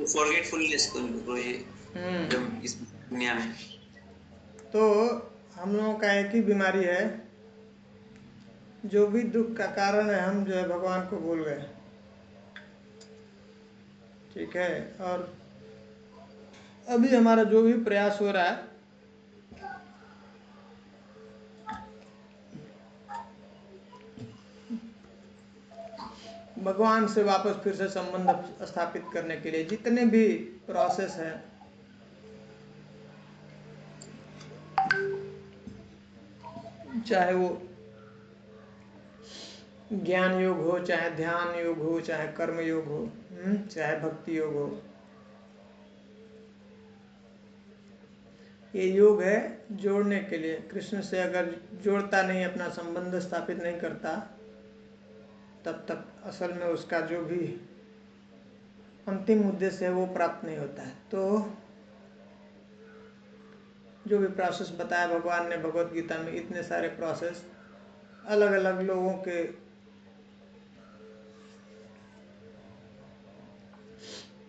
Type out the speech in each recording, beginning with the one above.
Forgetfulness को ये जब इस दुनिया में, तो हम लोगों का एक ही बीमारी है, जो भी दुख का कारण है हम जो है भगवान को भूल गए। ठीक है, और अभी हमारा जो भी प्रयास हो रहा है भगवान से वापस फिर से संबंध स्थापित करने के लिए, जितने भी प्रोसेस है, चाहे वो ज्ञान योग हो, चाहे ध्यान योग हो, चाहे कर्म योग हो, चाहे भक्ति योग हो, ये योग है जोड़ने के लिए। कृष्ण से अगर जोड़ता नहीं, अपना संबंध स्थापित नहीं करता, तब तक असल में उसका जो भी अंतिम उद्देश्य है वो प्राप्त नहीं होता है। तो जो भी प्रोसेस बताया भगवान ने भगवत गीता में, इतने सारे प्रोसेस अलग अलग लोगों के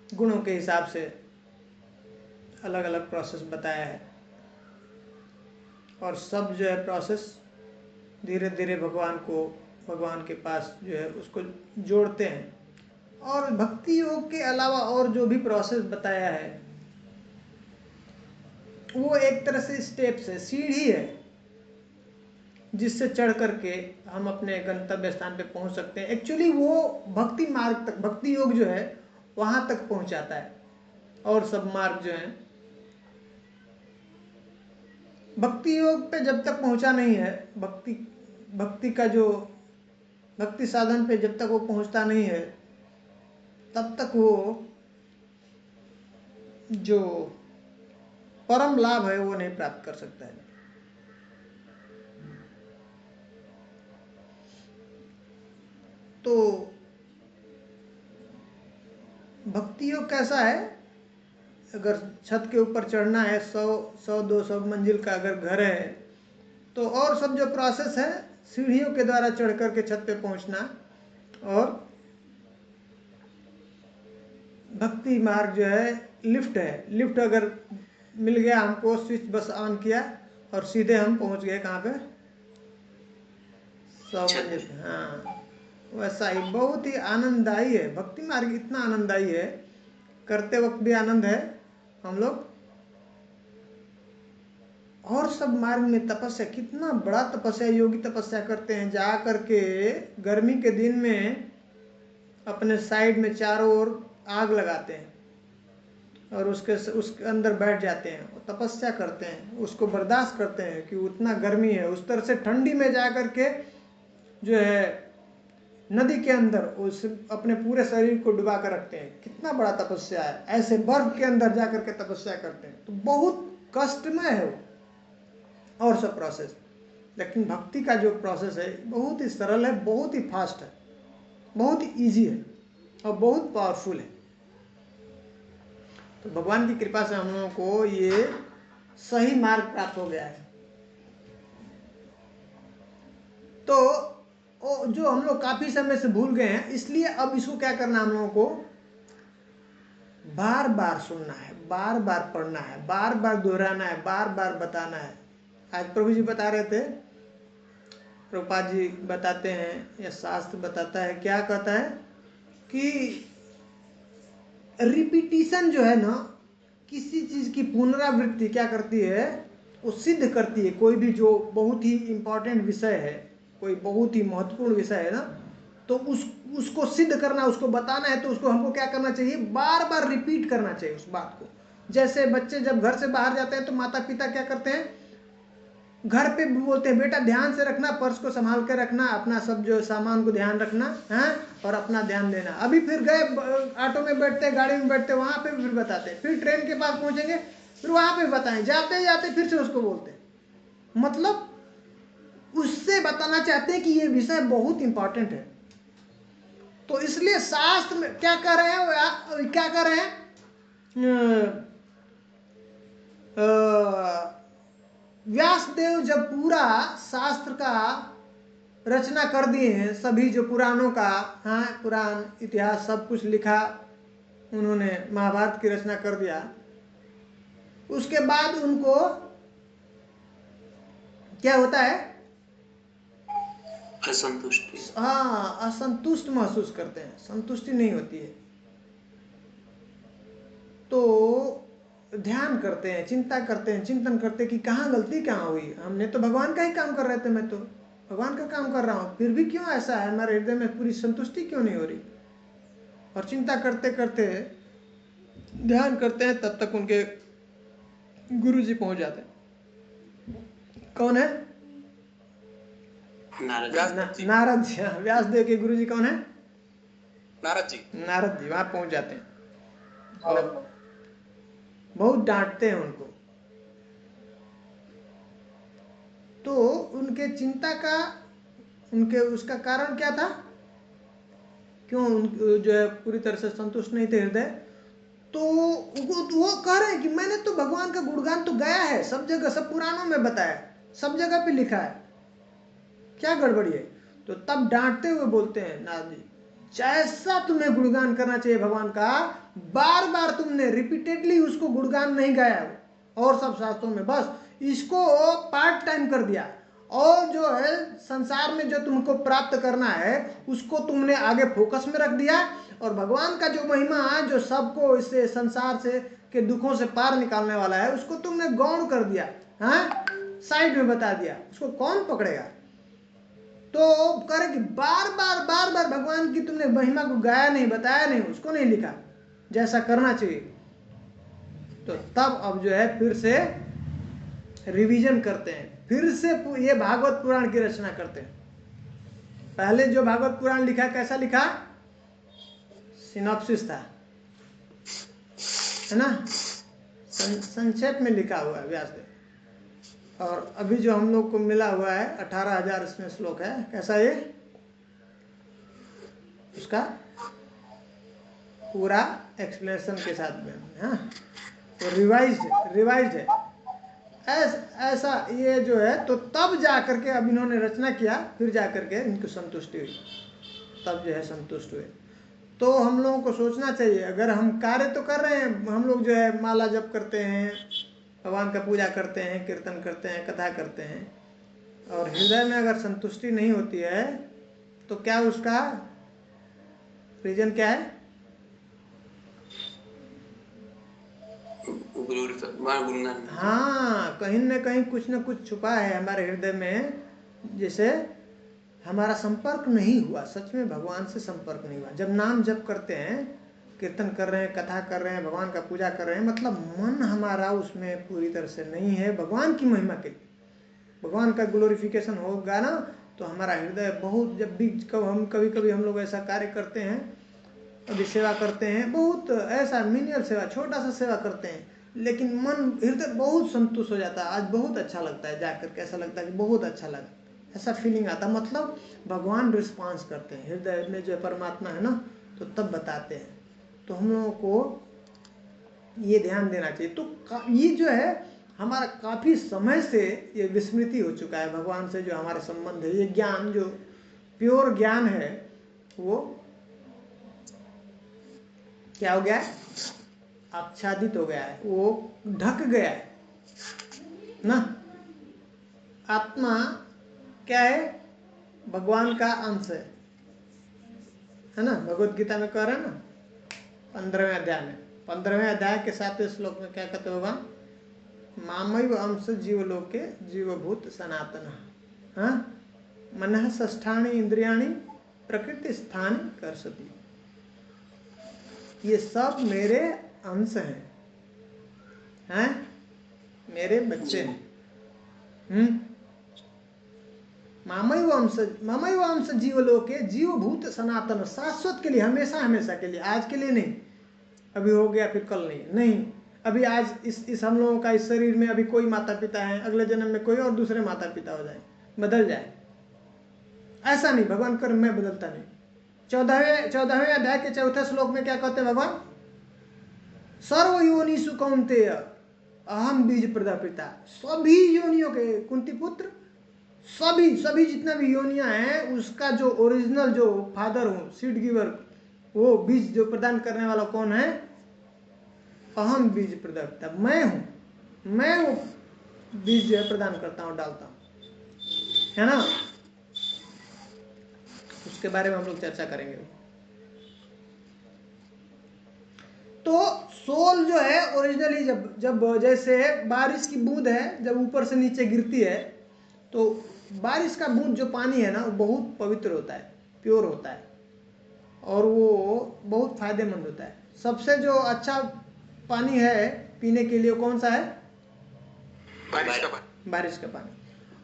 गुणों के हिसाब से अलग अलग प्रोसेस बताया है, और सब जो है प्रोसेस धीरे धीरे भगवान के पास जो है उसको जोड़ते हैं। और भक्ति योग के अलावा और जो भी प्रोसेस बताया है वो एक तरह से स्टेप्स है, सीढ़ी है, जिससे चढ़ करके हम अपने गंतव्य स्थान पे पहुंच सकते हैं। एक्चुअली वो भक्ति मार्ग तक, भक्ति योग जो है वहां तक पहुंचाता है, और सब मार्ग जो है भक्ति योग पे जब तक पहुंचा नहीं है, भक्ति का जो भक्ति साधन पे जब तक वो पहुंचता नहीं है, तब तक वो जो परम लाभ है वो नहीं प्राप्त कर सकता है। तो भक्ति योग कैसा है? अगर छत के ऊपर चढ़ना है, 100-200 मंजिल का अगर घर है, तो और सब जो प्रोसेस है सीढ़ियों के द्वारा चढ़ करके छत पे पहुंचना, और भक्ति मार्ग जो है लिफ्ट है। लिफ्ट अगर मिल गया हमको, स्विच बस ऑन किया और सीधे हम पहुंच गए कहाँ पे? 100 मंजिल। हाँ, वैसा ही बहुत ही आनंददायी है भक्ति मार्ग, इतना आनंददायी है, करते वक्त भी आनंद है हम लोग। और सब मार्ग में तपस्या, कितना बड़ा तपस्या, योगी तपस्या करते हैं, जा करके गर्मी के दिन में अपने साइड में चारों ओर आग लगाते हैं और उसके अंदर बैठ जाते हैं और तपस्या करते हैं, उसको बर्दाश्त करते हैं कि उतना गर्मी है। उस तरह से ठंडी में जा करके जो है नदी के अंदर उस अपने पूरे शरीर को डुबा कर रखते हैं, कितना बड़ा तपस्या है। ऐसे बर्फ के अंदर जा करके तपस्या करते हैं, तो बहुत कष्टमय है वो और सब प्रोसेस। लेकिन भक्ति का जो प्रोसेस है बहुत ही सरल है, बहुत ही फास्ट है, बहुत ही ईजी है और बहुत पावरफुल है। तो भगवान की कृपा से हम लोगों को ये सही मार्ग प्राप्त हो गया है। तो जो हम लोग काफी समय से भूल गए हैं, इसलिए अब इसको क्या करना, हम लोगों को बार बार सुनना है, बार बार पढ़ना है, बार बार दोहराना है, बार बार बताना है। आज प्रभु जी बता रहे थे, प्रभुपाद जी बताते हैं या शास्त्र बताता है, क्या कहता है कि रिपीटिशन जो है ना, किसी चीज की पुनरावृत्ति क्या करती है, वो सिद्ध करती है। कोई भी जो बहुत ही इंपॉर्टेंट विषय है, कोई बहुत ही महत्वपूर्ण विषय है ना, तो उसको सिद्ध करना, उसको बताना है, तो उसको हमको क्या करना चाहिए, बार बार रिपीट करना चाहिए उस बात को। जैसे बच्चे जब घर से बाहर जाते हैं तो माता पिता क्या करते हैं, घर पे भी बोलते हैं, बेटा ध्यान से रखना, पर्स को संभाल के रखना, अपना सब जो सामान को ध्यान रखना है और अपना ध्यान देना। अभी फिर गए ऑटो में बैठते, गाड़ी में बैठते, वहां पे फिर बताते, फिर ट्रेन के पास पहुंचेंगे, फिर वहां पे बताएं, जाते जाते फिर से उसको बोलते। मतलब उससे बताना चाहते हैं कि ये विषय बहुत इंपॉर्टेंट है। तो इसलिए शास्त्र में क्या कर रहे हैं, क्या कर रहे हैं, व्यासदेव जब पूरा शास्त्र का रचना कर दिए हैं, सभी जो पुराणों का, हाँ पुराण इतिहास सब कुछ लिखा उन्होंने, महाभारत की रचना कर दिया, उसके बाद उनको क्या होता है, असंतुष्टि। हाँ असंतुष्ट महसूस करते हैं, संतुष्टि नहीं होती है, तो ध्यान करते हैं, चिंता करते हैं, चिंतन करते हैं कि कहाँ गलती कहाँ हुई, हमने तो भगवान का ही काम कर रहे थे, मैं तो भगवान का काम कर रहा हूँ, फिर भी क्यों ऐसा है, हमारे हृदय में पूरी संतुष्टि क्यों नहीं हो रही। और चिंता करते करते ध्यान करते हैं, तब तक उनके गुरु जी पहुंच जाते हैं। कौन है? नारद जी। व्यासदेव के गुरु जी कौन है? नारद जी। नारद जी वहां पहुंच जाते हैं और बहुत डांटते हैं उनको। तो उनके चिंता का, उनके उसका कारण क्या था, क्यों जो है पूरी तरह से संतुष्ट नहीं थे हृदय। तो वो कह रहे हैं कि मैंने तो भगवान का गुणगान तो गाया है, सब जगह, सब पुराणों में बताया, सब जगह पे लिखा है, क्या गड़बड़ी है। तो तब डांटते हुए बोलते हैं नारद जी, जैसा तुम्हें गुणगान करना चाहिए भगवान का, बार बार तुमने रिपीटेडली उसको गुणगान नहीं गाया और सब शास्त्रों में, बस इसको पार्ट टाइम कर दिया, और जो है संसार में जो तुमको प्राप्त करना है उसको तुमने आगे फोकस में रख दिया, और भगवान का जो महिमा है जो सबको इससे संसार से के दुखों से पार निकालने वाला है उसको तुमने गौण कर दिया, हाँ साइड में बता दिया, उसको कौन पकड़ेगा। तो करे कि बार बार भगवान की तुमने महिमा को गाया नहीं, बताया नहीं, उसको नहीं लिखा जैसा करना चाहिए। तो तब अब जो है फिर से रिवीजन करते हैं, फिर से ये भागवत पुराण की रचना करते हैं। पहले जो भागवत पुराण लिखा कैसा लिखा, सिनॉप्सिस था, है ना, संक्षेप में लिखा हुआ है व्यासदेव। और अभी जो हम लोग को मिला हुआ है 18,000 इसमें श्लोक है, कैसा ये, उसका पूरा एक्सप्लेनेशन के साथ में, हाँ तो रिवाइज्ड है ऐसा ये जो है। तो तब जा करके अब इन्होंने रचना किया, फिर जा करके इनको संतुष्टि हुई, तब जो है संतुष्ट हुए। तो हम लोगों को सोचना चाहिए, अगर हम कार्य तो कर रहे हैं, हम लोग जो है माला जप करते हैं, भगवान का पूजा करते हैं, कीर्तन करते हैं, कथा करते हैं, और हृदय में अगर संतुष्टि नहीं होती है तो क्या उसका रीजन क्या है? हाँ कहीं न कहीं कुछ न कुछ छुपा है हमारे हृदय में, जैसे हमारा संपर्क नहीं हुआ, सच में भगवान से संपर्क नहीं हुआ। जब नाम जप करते हैं, कीर्तन कर रहे हैं, कथा कर रहे हैं, भगवान का पूजा कर रहे हैं, मतलब मन हमारा उसमें पूरी तरह से नहीं है भगवान की महिमा के लिए। भगवान का ग्लोरिफिकेशन होगा ना तो हमारा हृदय बहुत, जब भी हम कभी हम लोग ऐसा कार्य करते हैं, अभी सेवा करते हैं, बहुत ऐसा मिनियल सेवा, छोटा सा सेवा करते हैं, लेकिन मन हृदय बहुत संतुष्ट हो जाता है, आज बहुत अच्छा लगता है, जाकर के ऐसा लगता है कि बहुत अच्छा लगा, ऐसा फीलिंग आता, मतलब भगवान रिस्पांस करते हैं हृदय में जो परमात्मा है ना, तो तब बताते हैं। तो हम लोगों को ये ध्यान देना चाहिए। तो ये जो है हमारा काफ़ी समय से ये विस्मृति हो चुका है भगवान से जो हमारा संबंध है, ये ज्ञान जो प्योर ज्ञान है वो क्या हो गया है, आच्छादित हो गया है, वो ढक गया है ना। आत्मा क्या है, भगवान का अंश है ना, भगवत गीता में कह रहे हैं ना 15वें अध्याय में, 15वें अध्याय के 7वें श्लोक में क्या कहते भगवान, मामैव अंश जीवलोके जीवभूत सनातन, हाँ मनः षष्ठानि इंद्रियाणि प्रकृति स्थानि कर्षति, ये सब मेरे अंश हैं, मेरे बच्चे हैं। मामैव अंश जीवलोके जीवभूत सनातन, शाश्वत के लिए, हमेशा हमेशा के लिए, आज के लिए नहीं, अभी हो गया फिर कल नहीं, अभी आज इस हम लोगों का इस शरीर में अभी कोई माता पिता है, अगले जन्म में कोई और दूसरे माता पिता हो जाए, बदल जाए, ऐसा नहीं, भगवान कर मैं बदलता नहीं। 14वें अध्याय के 4थे श्लोक में क्या कहते हैं भगवान, सर्व योनिषु कौन्तेय अहम बीज प्रदापिता, सभी योनियों के कुंती पुत्र, सभी जितना भी योनियां हैं उसका जो ओरिजिनल जो फादर हूँ, सीड गिवर, वो बीज जो प्रदान करने वाला कौन है? अहम बीज प्रदाता मैं हूँ। मैं वो बीज जो है प्रदान करता हूँ, डालता हूँ, है ना। उसके बारे में हम लोग चर्चा करेंगे। तो सोल जो है ओरिजिनली जब जैसे बारिश की बूंद है, जब ऊपर से नीचे गिरती है, तो बारिश का बूंद जो पानी है ना, वो बहुत पवित्र होता है, प्योर होता है, और वो बहुत फायदेमंद होता है। सबसे जो अच्छा पानी है पीने के लिए कौन सा है? बारिश का पानी। बारिश का पानी।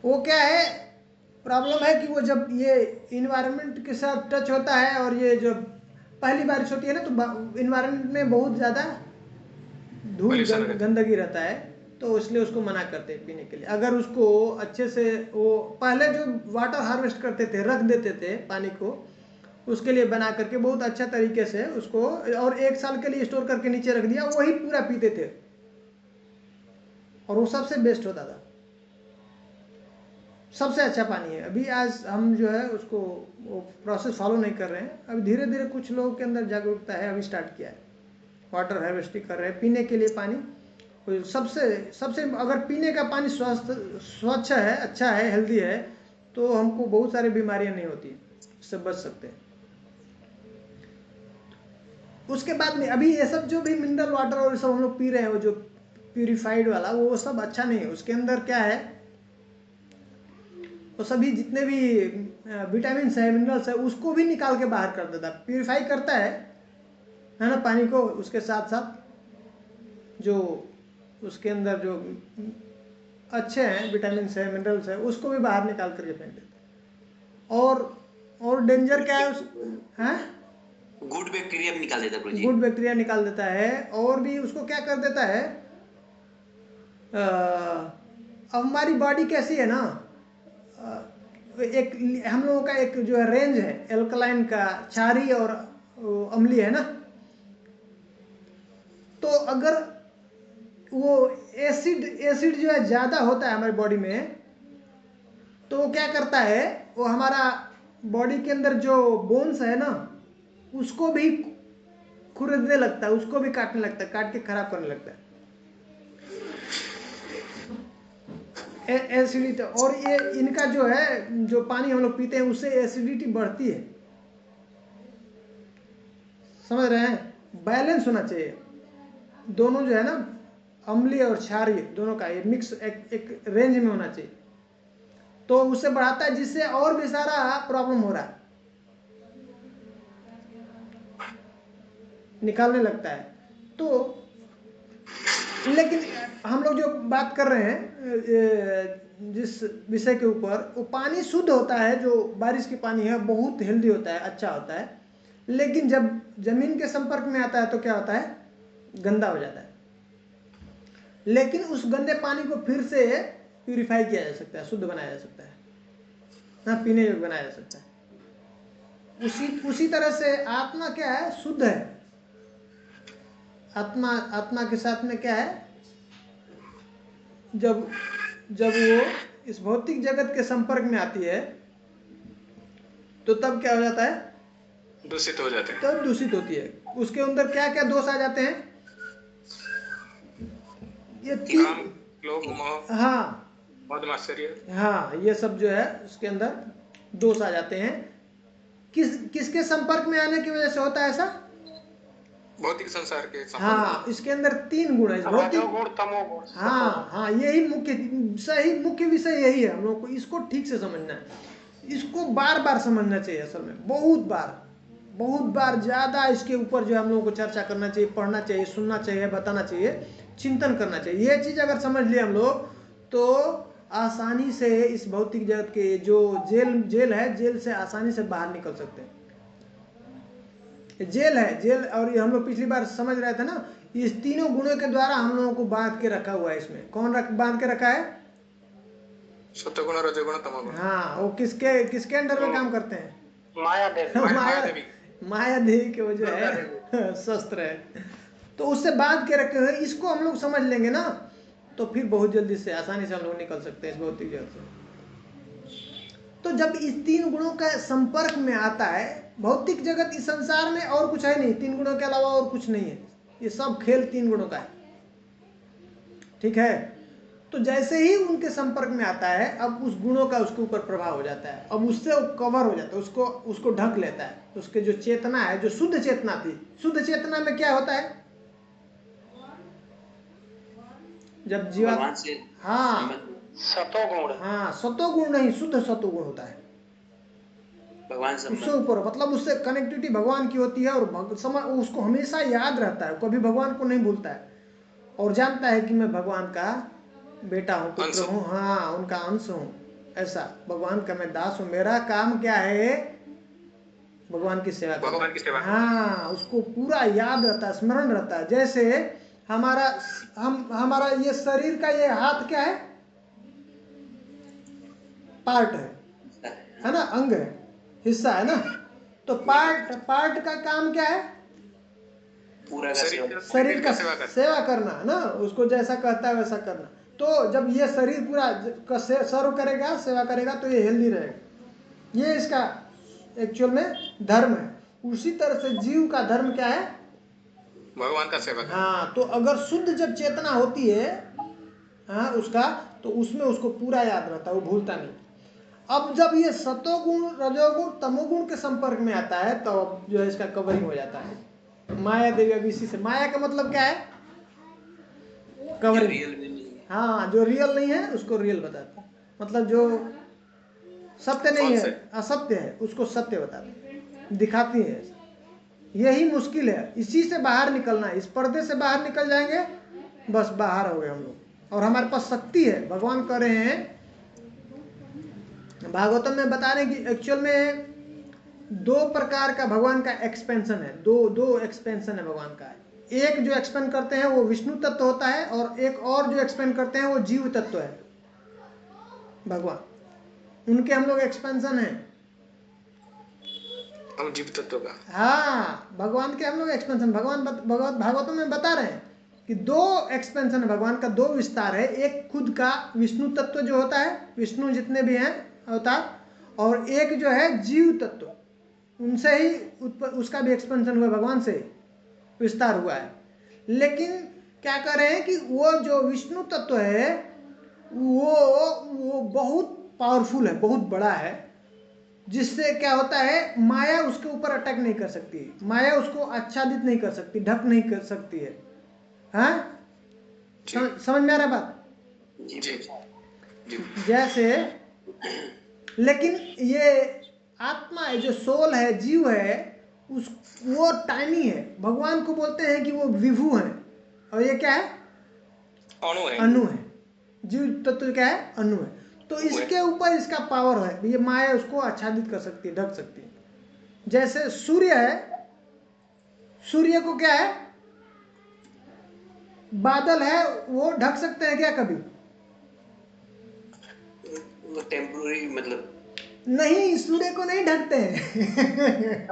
वो क्या है, प्रॉब्लम है कि वो जब ये इन्वायरमेंट के साथ टच होता है, और ये जब पहली बारिश होती है ना, तो इन्वायरमेंट में बहुत ज़्यादा धूल गंदगी रहता है, तो इसलिए उसको मना करते हैं पीने के लिए। अगर उसको अच्छे से, वो पहले जो वाटर हार्वेस्ट करते थे, रख देते थे पानी को, उसके लिए बना करके बहुत अच्छा तरीके से उसको, और 1 साल के लिए स्टोर करके नीचे रख दिया, वही पूरा पीते थे, और वो सबसे बेस्ट होता था, सबसे अच्छा पानी है। अभी आज हम जो है उसको वो प्रोसेस फॉलो नहीं कर रहे हैं। अभी धीरे धीरे कुछ लोगों के अंदर जागरूकता है, अभी स्टार्ट किया है, वाटर हार्वेस्टिंग कर रहे हैं पीने के लिए पानी। सबसे अगर पीने का पानी स्वच्छ है, अच्छा है, हेल्दी है, तो हमको बहुत सारी बीमारियां नहीं होती, इससे बच सकते हैं। उसके बाद में अभी ये सब जो भी मिनरल वाटर और सब हम लोग पी रहे हैं, वो जो प्यूरिफाइड वाला, वो सब अच्छा नहीं है। उसके अंदर क्या है, वो सभी जितने भी विटामिन है, मिनरल्स है, उसको भी निकाल के बाहर कर देता है, प्यूरिफाई करता है ना पानी को। उसके साथ साथ जो उसके अंदर जो अच्छे हैं विटामिन है, मिनरल्स है, उसको भी बाहर निकाल करके फेंक देता है। और डेंजर क्या है हैं? गुड बैक्टीरिया भी निकाल देता है। गुड बैक्टीरिया निकाल देता है, और भी उसको क्या कर देता है, अब हमारी बॉडी कैसी है ना, एक हम लोगों का एक जो है रेंज है एल्कलाइन का, क्षारीय और अम्लीय है ना। तो अगर वो एसिड जो है ज़्यादा होता है हमारी बॉडी में, तो वो क्या करता है, वो हमारा बॉडी के अंदर जो बोन्स है ना, उसको भी खुरदने लगता है, उसको भी काटने लगता है, काट के खराब करने लगता है, एसिडिटी। और ये इनका जो है, जो पानी हम लोग पीते हैं, उससे एसिडिटी बढ़ती है, समझ रहे हैं। बैलेंस होना चाहिए दोनों जो है ना, अम्लीय और क्षारीय दोनों का ये मिक्स एक रेंज में होना चाहिए, तो उससे बढ़ाता है, जिससे और भी सारा प्रॉब्लम हो रहा है, निकालने लगता है। तो लेकिन हम लोग जो बात कर रहे हैं जिस विषय के ऊपर, वो पानी शुद्ध होता है, जो बारिश की पानी है, बहुत हेल्दी होता है, अच्छा होता है। लेकिन जब जमीन के संपर्क में आता है तो क्या होता है, गंदा हो जाता है। लेकिन उस गंदे पानी को फिर से प्यूरिफाई किया जा सकता है, शुद्ध बनाया जा सकता है, हाँ, पीने योग्य बनाया जा सकता है। उसी तरह से आत्मा क्या है, शुद्ध है। आत्मा के साथ में क्या है, जब वो इस भौतिक जगत के संपर्क में आती है, तो तब क्या हो जाता है, दूषित हो जाते हैं, तब दूषित होती है। उसके अंदर क्या क्या दोष आ जाते हैं, ये लोभ, मोह, हाँ, मद मात्सर्य, हाँ, ये सब जो है उसके अंदर दोष आ जाते हैं। किसके संपर्क में आने की वजह से होता है ऐसा, भौतिक संसार के संपर्क। हाँ, इसके अंदर 3 गुण है, भौतिक, हाँ, यही मुख्य विषय यही है। हम लोग को इसको ठीक से समझना है, इसको बार बार समझना चाहिए। असल में बहुत बार ज़्यादा इसके ऊपर जो हम लोगों को चर्चा करना चाहिए, पढ़ना चाहिए, सुनना चाहिए, बताना चाहिए, चिंतन करना चाहिए। ये चीज़ अगर समझ लिया हम लोग, तो आसानी से इस भौतिक जगत के जो जेल है, जेल से आसानी से बाहर निकल सकते हैं। जेल है, जेल। और ये हम लोग पिछली बार समझ रहे थे ना, इस 3 गुणों के द्वारा हम लोगों को बांध के रखा हुआ है। इसमें कौन बांध के रखा है, सत्वगुण, रजोगुण, तमोगुण। हाँ, वो किसके अंडर में काम करते हैं, माया देवी के वो जो है शस्त्र है, तो उससे बांध के रखे हुए। इसको हम लोग समझ लेंगे ना, तो फिर बहुत जल्दी से आसानी से हम लोग निकल सकते हैं इस भौतिक जगत से। तो जब इस तीन गुणों का संपर्क में आता है, भौतिक जगत इस संसार में और कुछ है नहीं, तीन गुणों के अलावा और कुछ नहीं है, ये सब खेल तीन गुणों का है। ठीक है, तो जैसे ही उनके संपर्क में आता है, अब उस गुणों का उसके ऊपर प्रभाव हो जाता है, अब उससे वो कवर हो जाता है, उसको ढक लेता है। उसके जो चेतना है, जो शुद्ध चेतना थी, शुद्ध चेतना में क्या होता है, जब जीवा, हाँ सतोगुण, हाँ सतोगुण नहीं, शुद्ध सतोगुण होता है भगवान उससे ऊपर, मतलब उससे कनेक्टिविटी भगवान की होती है, और उसको हमेशा याद रहता है, कभी भगवान को नहीं भूलता है, और जानता है कि मैं भगवान का बेटा हूँ, पुत्र हूँ, हाँ उनका अंश हूँ, ऐसा भगवान का मैं दास हूँ, मेरा काम क्या है, भगवान की सेवा करना। भगवान की सेवा। हाँ, उसको पूरा याद रहता है, स्मरण रहता है। जैसे हमारा ये शरीर का ये हाथ क्या है, पार्ट है ना, अंग है, हिस्सा है ना, तो पार्ट का काम क्या है, पूरा शरीर का सेवा करना है ना, उसको जैसा कहता है वैसा करना। तो जब ये शरीर पूरा सर्व करेगा, सेवा करेगा, तो ये हेल्दी रहेगा, ये इसका एक्चुअल में धर्म है। उसी तरह से जीव का धर्म क्या है, भगवान का सेवा करना। हाँ, तो अगर शुद्ध जब चेतना होती है, हाँ उसका, तो उसमें उसको पूरा याद रहता है, वो भूलता नहीं। अब जब ये सतोगुण, रजोगुण, तमोगुण के संपर्क में आता है, तो अब जो है इसका कवरिंग हो जाता है। माया देवी अब इसी से, माया का मतलब क्या है, कवरिंग। हाँ, जो रियल नहीं है उसको रियल बताते हैं, मतलब जो सत्य नहीं है, असत्य है, उसको सत्य बताते हैं, दिखाती है। यही मुश्किल है, इसी से बाहर निकलना है। इस पर्दे से बाहर निकल जाएंगे, बस बाहर हो गए हम लोग, और हमारे पास शक्ति है। भगवान कह रहे हैं, भागवतम में बता रहे हैं कि एक्चुअल में दो प्रकार का भगवान का एक्सपेंशन है, दो एक्सपेंशन है भगवान का। एक जो एक्सपेंड करते हैं वो विष्णु तत्व होता है, और एक और जो एक्सपेंड करते हैं वो जीव तत्व है। भगवान, उनके हम लोग एक्सपेंशन है, हम जीव तत्व का। हाँ, भगवान के हम लोग एक्सपेंशन, भगवान भागवतम में बता रहे हैं कि दो एक्सपेंशन है भगवान का, दो विस्तार है। एक खुद का विष्णु तत्व जो होता है, विष्णु जितने भी हैं अवतार, और एक जो है जीव तत्व, उनसे ही उसका भी एक्सपेंशन हुआ, भगवान से विस्तार हुआ है। लेकिन क्या कर रहे हैं कि वो जो विष्णु तत्व है वो बहुत पावरफुल है, बहुत बड़ा है, जिससे क्या होता है, माया उसके ऊपर अटैक नहीं कर सकती, माया उसको आच्छादित नहीं कर सकती, ढक नहीं कर सकती है। हाँ, समझ में आ रहा है बात? जी जी। जैसे, लेकिन ये आत्मा है, जो सोल है, जीव है, वो टाइनी है। भगवान को बोलते हैं कि वो विभु है, और ये क्या है, अणु है। जीव तत्व क्या है, अणु है। तो इसके ऊपर इसका पावर है, ये माया उसको आच्छादित कर सकती है, ढक सकती है। जैसे सूर्य है, सूर्य को क्या है, बादल है, वो ढक सकते हैं क्या कभी? वो टेम्पोररी, मतलब नहीं, सूर्य को नहीं ढकते हैं।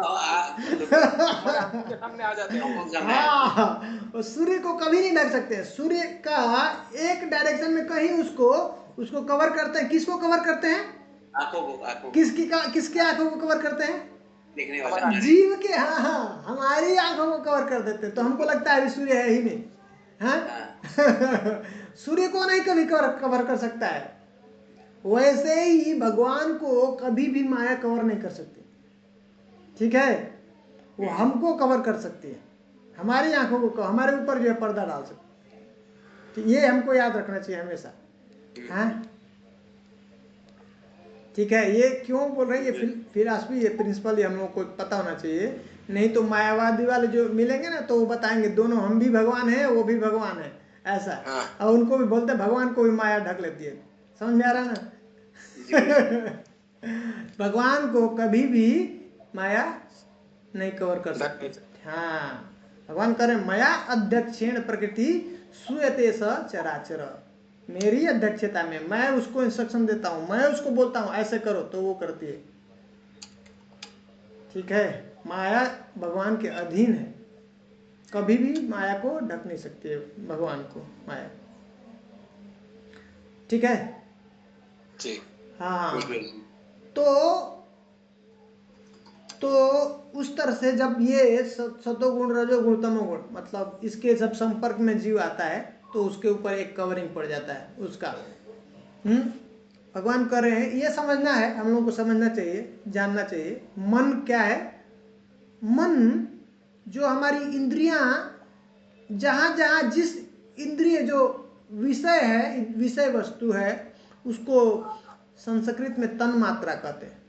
सामने आ जाते हैं। हाँ, सूर्य को कभी नहीं ढक सकते हैं। सूर्य का एक डायरेक्शन में कहीं उसको कवर करते हैं। किसको कवर करते हैं? आंखों को। किसकी आंखों को कवर करते हैं? देखने वाला जीव के। हाँ, हमारी आंखों को कवर कर देते हैं, तो हमको लगता है अभी सूर्य है ही नहीं। हाँ, सूर्य को नहीं कभी कवर कर सकता है। वैसे ही भगवान को कभी भी माया कवर नहीं कर सकती, ठीक है? वो हमको कवर कर सकती है, हमारी आंखों को, हमारे ऊपर जो है पर्दा डाल सकती है। तो ये हमको याद रखना चाहिए हमेशा। हाँ, ठीक है। ये क्यों बोल रहे हैं, ये फिलॉसफी, ये प्रिंसिपल, ये हम लोग को पता होना चाहिए। नहीं तो मायावादी वाले जो मिलेंगे ना, तो वो बताएंगे दोनों, हम भी भगवान है, वो भी भगवान है, ऐसा। और उनको भी बोलते हैं भगवान को भी माया ढक लेती है। समझ में आ रहा ना? भगवान को कभी भी माया नहीं कवर कर सकती। हाँ, भगवान करें, मया अध्यक्षेण प्रकृति सूयते स चराचर। मेरी अध्यक्षता में मैं उसको इंस्ट्रक्शन देता हूँ, मैं उसको बोलता हूँ ऐसे करो, तो वो करती है। ठीक है, माया भगवान के अधीन है, कभी भी माया को ढक नहीं सकती है भगवान को माया। ठीक है जी। हाँ, तो उस तरह से जब ये सतोगुण रजोगुण तमोगुण मतलब इसके जब संपर्क में जीव आता है तो उसके ऊपर एक कवरिंग पड़ जाता है उसका। भगवान कर रहे हैं, ये समझना है, हम लोगों को समझना चाहिए, जानना चाहिए मन क्या है। मन जो हमारी इंद्रियां, जहां जहां जिस इंद्रिय जो विषय है, विषय वस्तु है, उसको संस्कृत में तन मात्रा कहते हैं।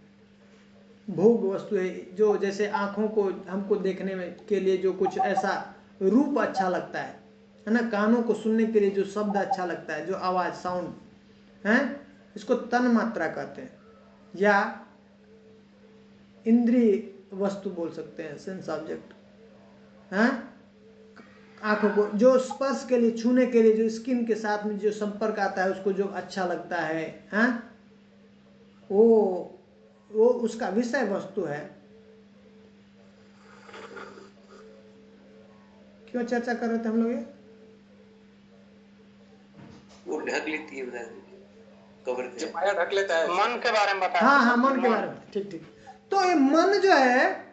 भोग वस्तु है जो, जैसे आंखों को हमको देखने में के लिए जो कुछ ऐसा रूप अच्छा लगता है ना, कानों को सुनने के लिए जो शब्द अच्छा लगता है, जो आवाज साउंड है, इसको तन मात्रा कहते हैं, या इंद्रिय वस्तु बोल सकते हैं, सेंस ऑब्जेक्ट है। आंखों को जो स्पर्श के लिए, छूने के लिए, जो स्किन के साथ में जो संपर्क आता है, उसको जो अच्छा लगता है, वो उसका विषय वस्तु है। क्यों चर्चा कर रहे थे हम लोग ये? वो ढक लेती है, कवर जो माया ढक लेता है, मन के बारे में बताया। हाँ, मन के बारे में, ठीक। तो ये मन जो है,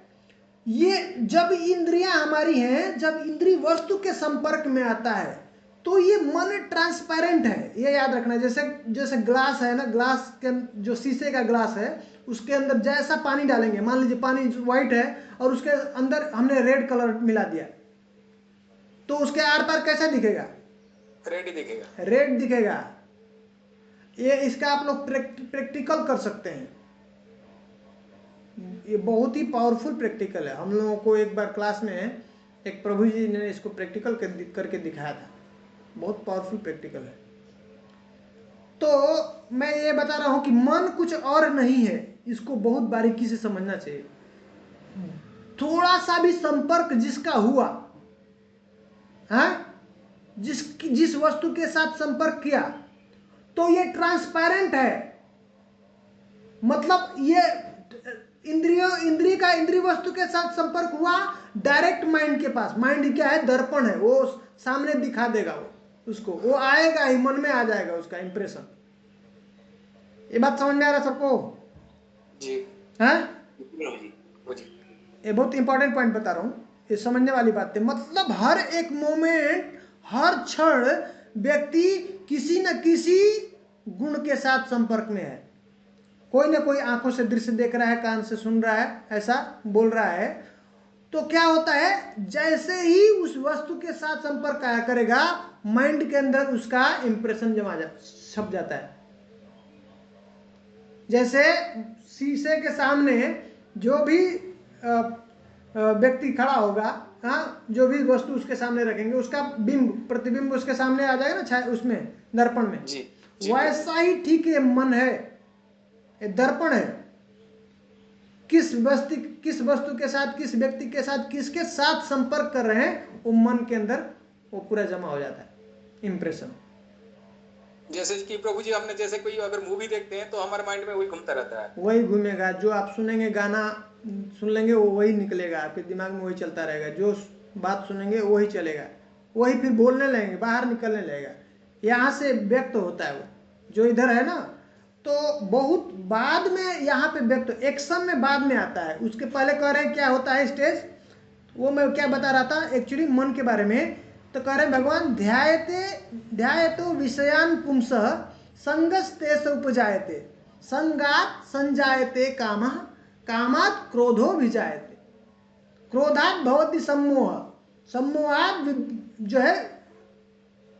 ये जब इंद्रियां हमारी हैं, जब इंद्रिय वस्तु के संपर्क में आता है तो ये मन ट्रांसपेरेंट है, ये याद रखना। जैसे ग्लास है ना, ग्लास के जो शीशे का ग्लास है, उसके अंदर जैसा पानी डालेंगे, मान लीजिए पानी व्हाइट है और उसके अंदर हमने रेड कलर मिला दिया, तो उसके आर पार कैसा दिखेगा? रेड दिखेगा, रेड दिखेगा। ये इसका आप लोग प्रैक्टिकल कर सकते हैं, ये बहुत ही पावरफुल प्रैक्टिकल है। हम लोगों को एक बार क्लास में एक प्रभु जी ने इसको प्रैक्टिकल करके दिखाया था, बहुत पावरफुल प्रैक्टिकल है। तो मैं ये बता रहा हूं कि मन कुछ और नहीं है, इसको बहुत बारीकी से समझना चाहिए। थोड़ा सा भी संपर्क जिसका हुआ है, जिस वस्तु के साथ संपर्क किया, तो ये ट्रांसपेरेंट है। मतलब ये इंद्रिय का इंद्रिय वस्तु के साथ संपर्क हुआ डायरेक्ट माइंड के पास। माइंड क्या है? दर्पण है, वो सामने दिखा देगा, उसको वो आएगा ही, मन में आ जाएगा उसका इंप्रेशन। ये बात समझ में आ रहा सबको? जी है? जी। ये बहुत इंपॉर्टेंट पॉइंट बता रहा हूं, ये समझने वाली बात है। मतलब हर एक मोमेंट, हर क्षण व्यक्ति किसी न किसी गुण के साथ संपर्क में है। कोई ना कोई आंखों से दृश्य देख रहा है, कान से सुन रहा है, ऐसा बोल रहा है। तो क्या होता है, जैसे ही उस वस्तु के साथ संपर्क आया करेगा, माइंड के अंदर उसका इंप्रेशन छप जाता है। जैसे शीशे के सामने जो भी व्यक्ति खड़ा होगा, जो भी वस्तु उसके सामने रखेंगे, उसका बिंब, प्रतिबिंब उसके सामने आ जाएगा ना, उसमें दर्पण में। जी, वैसा ही ठीक ये मन है, ये दर्पण है। किस वस्तु के साथ, किस व्यक्ति के साथ, किसके साथ संपर्क कर रहे हैं, वो मन के अंदर वो पूरा जमा हो जाता है इंप्रेशन। जैसे कि प्रभु जी, आपने जैसे कोई अगर मूवी देखते हैं तो हमारे माइंड में वही घूमता रहता है, वही घूमेगा। जो आप सुनेंगे, गाना सुन लेंगे, वो वही निकलेगा, आपके दिमाग में वही चलता रहेगा। जो बात सुनेंगे वही चलेगा, वही फिर बोलने लगेंगे, बाहर निकलने लगेगा, यहाँ से व्यक्त होता है वो जो इधर है ना। तो बहुत बाद में यहाँ पे व्यक्त, एक्शन में बाद में आता है। उसके पहले कह रहे हैं क्या होता है स्टेज, वो मैं क्या बता रहा था एक्चुअली मन के बारे में। तो कह रहे हैं भगवान, ध्यायतो विषयान पुंसः संगस्तेष उपजायते, संगात संजायते कामः, कामात् क्रोधो विजायते, क्रोधात् भवति सम्मोह, सम्मोहात् जो है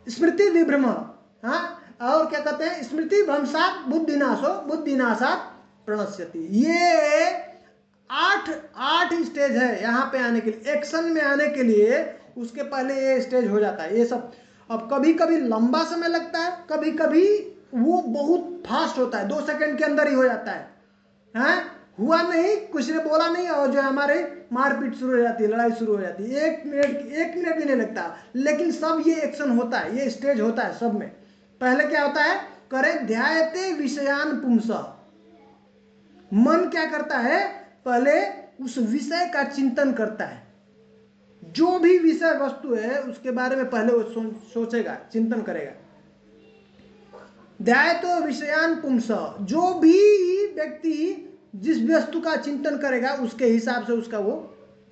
स्मृति विभ्रम, और क्या कहते हैं, स्मृति भ्रंशात् बुद्धिनाशो, बुद्धिनाशात् प्रणश्यति। ये आठ स्टेज है यहाँ पे आने के लिए, एक्शन में आने के लिए। उसके पहले ये स्टेज हो जाता है ये सब। अब कभी कभी लंबा समय लगता है, कभी कभी वो बहुत फास्ट होता है, 2 सेकंड के अंदर ही हो जाता है। हुआ नहीं, कुछ ने बोला नहीं, और जो हमारे मारपीट शुरू हो जाती है, लड़ाई शुरू हो जाती है, 1 मिनट भी नहीं लगता। लेकिन सब ये एक्शन होता है, ये स्टेज होता है सब में। पहले क्या होता है, करें ध्यायते विषयान पुंसः, मन क्या करता है, पहले उस विषय का चिंतन करता है। जो भी विषय वस्तु है उसके बारे में पहले वो सोचेगा, चिंतन करेगा। ध्यायतो विषयान पुंस, जो भी व्यक्ति जिस वस्तु का चिंतन करेगा उसके हिसाब से उसका वो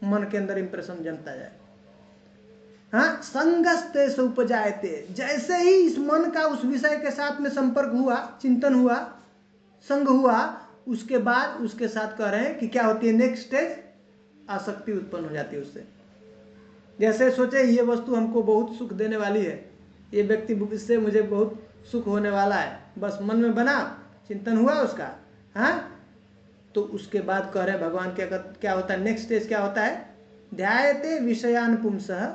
मन के अंदर इंप्रेशन जनता जाए। हाँ, संगस्ते से उपजायते, जैसे ही इस मन का उस विषय के साथ में संपर्क हुआ, चिंतन हुआ, संग हुआ, उसके बाद उसके साथ कह रहे हैं कि क्या होती है नेक्स्ट स्टेज, आसक्ति उत्पन्न हो जाती है उससे। जैसे सोचे ये वस्तु हमको बहुत सुख देने वाली है, ये व्यक्ति इससे मुझे बहुत सुख होने वाला है, बस मन में बना, चिंतन हुआ उसका, हाँ, तो उसके बाद कह रहे हैं भगवान क्या होता है, नेक्स्ट स्टेज क्या होता है, ध्यायते विषयान पुंसः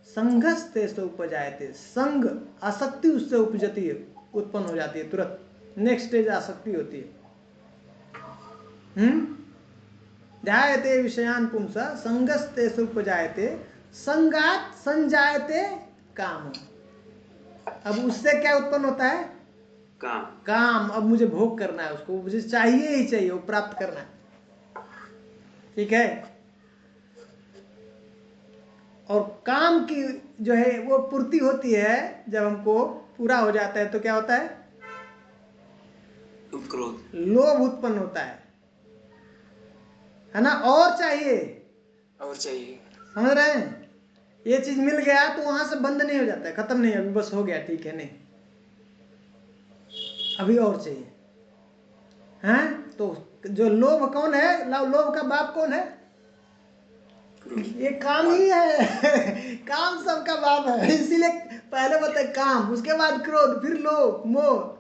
संघस्ते से उपजायते, संग आसक्ति उससे उपजती है, उत्पन्न हो जाती है तुरंत, नेक्स्ट स्टेज आसक्ति होती है। ध्यायते विषयान पुंसः संगस्ते से उपजायते, संगात संजायते काम। अब उससे क्या उत्पन्न होता है, काम। अब मुझे भोग करना है, उसको मुझे चाहिए ही चाहिए, वो प्राप्त करना है, ठीक है। और काम की जो है वो पूर्ति होती है, जब हमको पूरा हो जाता है तो क्या होता है, क्रोध, लोभ उत्पन्न होता है ना, और चाहिए, और चाहिए, समझ रहे हैं। ये चीज मिल गया तो वहां से बंद नहीं हो जाता है, खत्म नहीं, अभी बस हो गया, ठीक है, नहीं, अभी और चाहिए, हैं। तो जो लोभ कौन है, लोभ का बाप कौन है, ये काम ही है। काम सबका बाप है, इसीलिए पहले बताए काम, उसके बाद क्रोध, फिर लोभ, मोह,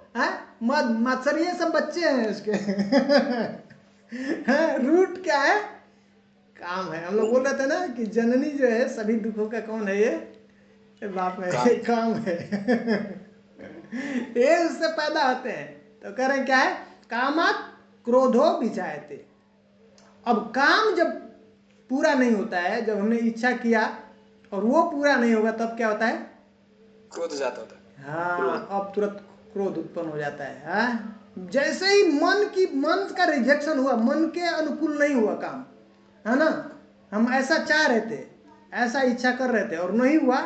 मद मत्सर, ये सब बच्चे हैं उसके। रूट क्या है, काम है। हम लोग बोल रहे थे ना कि जननी जो है सभी दुखों का कौन है, ये बाप है, काम है। ये उससे पैदा होते हैं। तो कह रहे हैं क्या है, कामात क्रोधो विजायते। अब काम जब पूरा नहीं होता है, जब हमने इच्छा किया और वो पूरा नहीं होगा, तब क्या होता है, क्रोध जाता होता है। हाँ, अब तुरंत क्रोध उत्पन्न हो जाता है। हाँ, जैसे ही मन का रिजेक्शन हुआ, मन के अनुकूल नहीं हुआ काम, है ना, हम ऐसा चाह रहे थे, ऐसा इच्छा कर रहे थे और नहीं हुआ,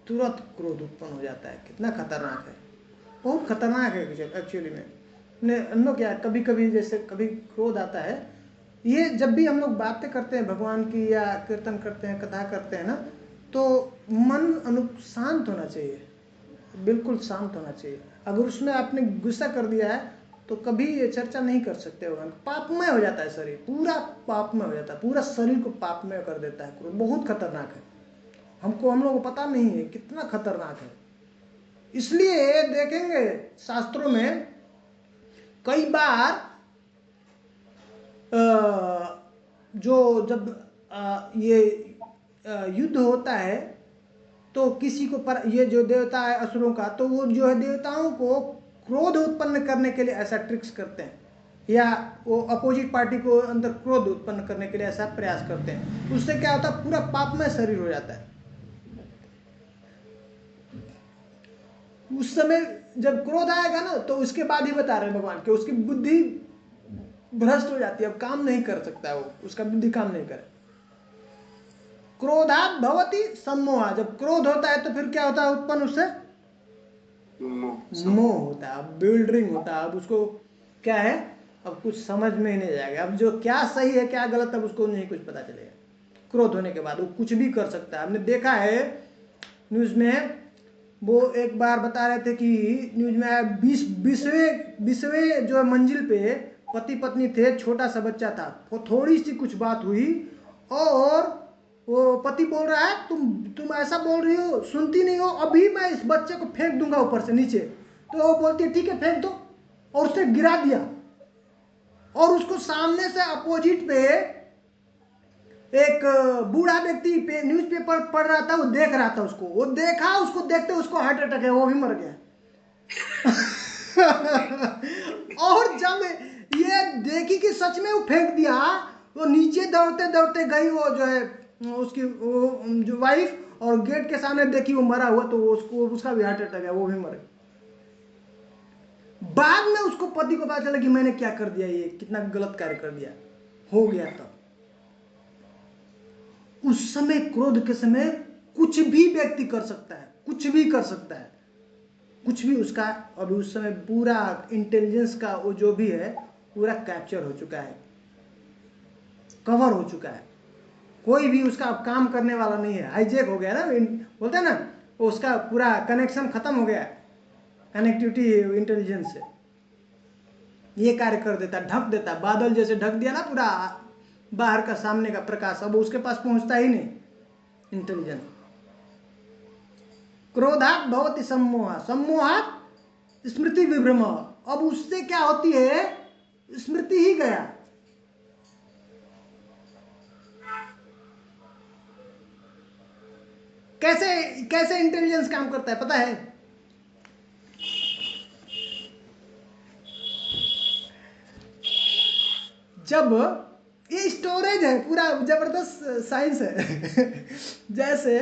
तुरंत क्रोध उत्पन्न हो जाता है। कितना खतरनाक है, बहुत खतरनाक है एक्चुअली में। हम लोग क्या, कभी कभी जैसे कभी क्रोध आता है, ये जब भी हम लोग बातें करते हैं भगवान की या कीर्तन करते हैं, कथा करते हैं ना, तो मन शांत होना चाहिए, बिल्कुल शांत होना चाहिए। अगर उसमें आपने गुस्सा कर दिया है तो कभी ये चर्चा नहीं कर सकते भगवान। पापमय हो जाता है शरीर, पूरा पापमय हो जाता है, पूरा शरीर को पापमय कर देता है क्रोध। बहुत खतरनाक है, हम लोगों को पता नहीं है कितना खतरनाक है। इसलिए देखेंगे शास्त्रों में कई बार जब ये युद्ध होता है तो किसी को ये जो देवता है असुरों का, तो वो जो है देवताओं को क्रोध उत्पन्न करने के लिए ऐसा ट्रिक्स करते हैं, या वो अपोजिट पार्टी को अंदर क्रोध उत्पन्न करने के लिए ऐसा प्रयास करते हैं। उससे क्या होता है, पूरा पापमय शरीर हो जाता है। उस समय जब क्रोध आएगा ना, तो उसके बाद ही बता रहे हैं भगवान कि उसकी बुद्धि भ्रष्ट हो जाती है, अब काम नहीं कर सकता है वो, उसका बुद्धि काम नहीं करे। क्रोधात भवति सम्मोहा, जब क्रोध होता है तो फिर क्या होता है उत्पन्न, उससे मोह होता है, अब बिल्डरिंग होता है। अब उसको क्या है, अब कुछ समझ में ही नहीं जाएगा, अब जो क्या सही है क्या गलत, अब उसको नहीं कुछ पता चलेगा। क्रोध होने के बाद वो कुछ भी कर सकता है। हमने देखा है न्यूज में, वो एक बार बता रहे थे कि न्यूज में आया 20वें जो मंजिल पे पति पत्नी थे, छोटा सा बच्चा था, वो थोड़ी सी कुछ बात हुई और वो पति बोल रहा है तुम ऐसा बोल रही हो, सुनती नहीं हो, अभी मैं इस बच्चे को फेंक दूंगा ऊपर से नीचे। तो वो बोलती है ठीक है फेंक दो, और उसने गिरा दिया। और उसको सामने से अपोजिट पे एक बूढ़ा व्यक्ति पे न्यूज़पेपर पढ़ रहा था, वो देख रहा था उसको, वो देखा, उसको देखते उसको हार्ट अटैक है, वो भी मर गया। और जब ये देखी कि सच में वो फेंक दिया, वो नीचे दौड़ते दौड़ते गई, वो जो है उसकी वो जो वाइफ, और गेट के सामने देखी वो मरा हुआ, तो उसका भी हार्ट अटैक है, वो भी मर। बाद में उसको पति को पता चला कि मैंने क्या कर दिया, ये कितना गलत कार्य कर दिया, हो गया। तब उस समय क्रोध के समय कुछ भी व्यक्ति कर सकता है, कुछ भी कर सकता है, कुछ भी उसका अभी उस समय पूरा इंटेलिजेंस का वो जो भी है पूरा कैप्चर हो चुका है, कवर हो चुका है, कोई भी उसका अब काम करने वाला नहीं है, हाईजेक हो गया ना, बोलते हैं ना, उसका पूरा कनेक्शन खत्म हो गया, कनेक्टिविटी इंटेलिजेंस से ये कार्य कर देता, ढक देता, बादल जैसे ढक दिया ना पूरा बाहर का सामने का प्रकाश, अब उसके पास पहुंचता ही नहीं इंटेलिजेंस। क्रोधात भवति सम्मोह, सम्मोहात स्मृति विभ्रम, अब उससे क्या होती है, स्मृति ही गया। कैसे कैसे इंटेलिजेंस काम करता है पता है? जब ये स्टोरेज है, पूरा जबरदस्त साइंस है जैसे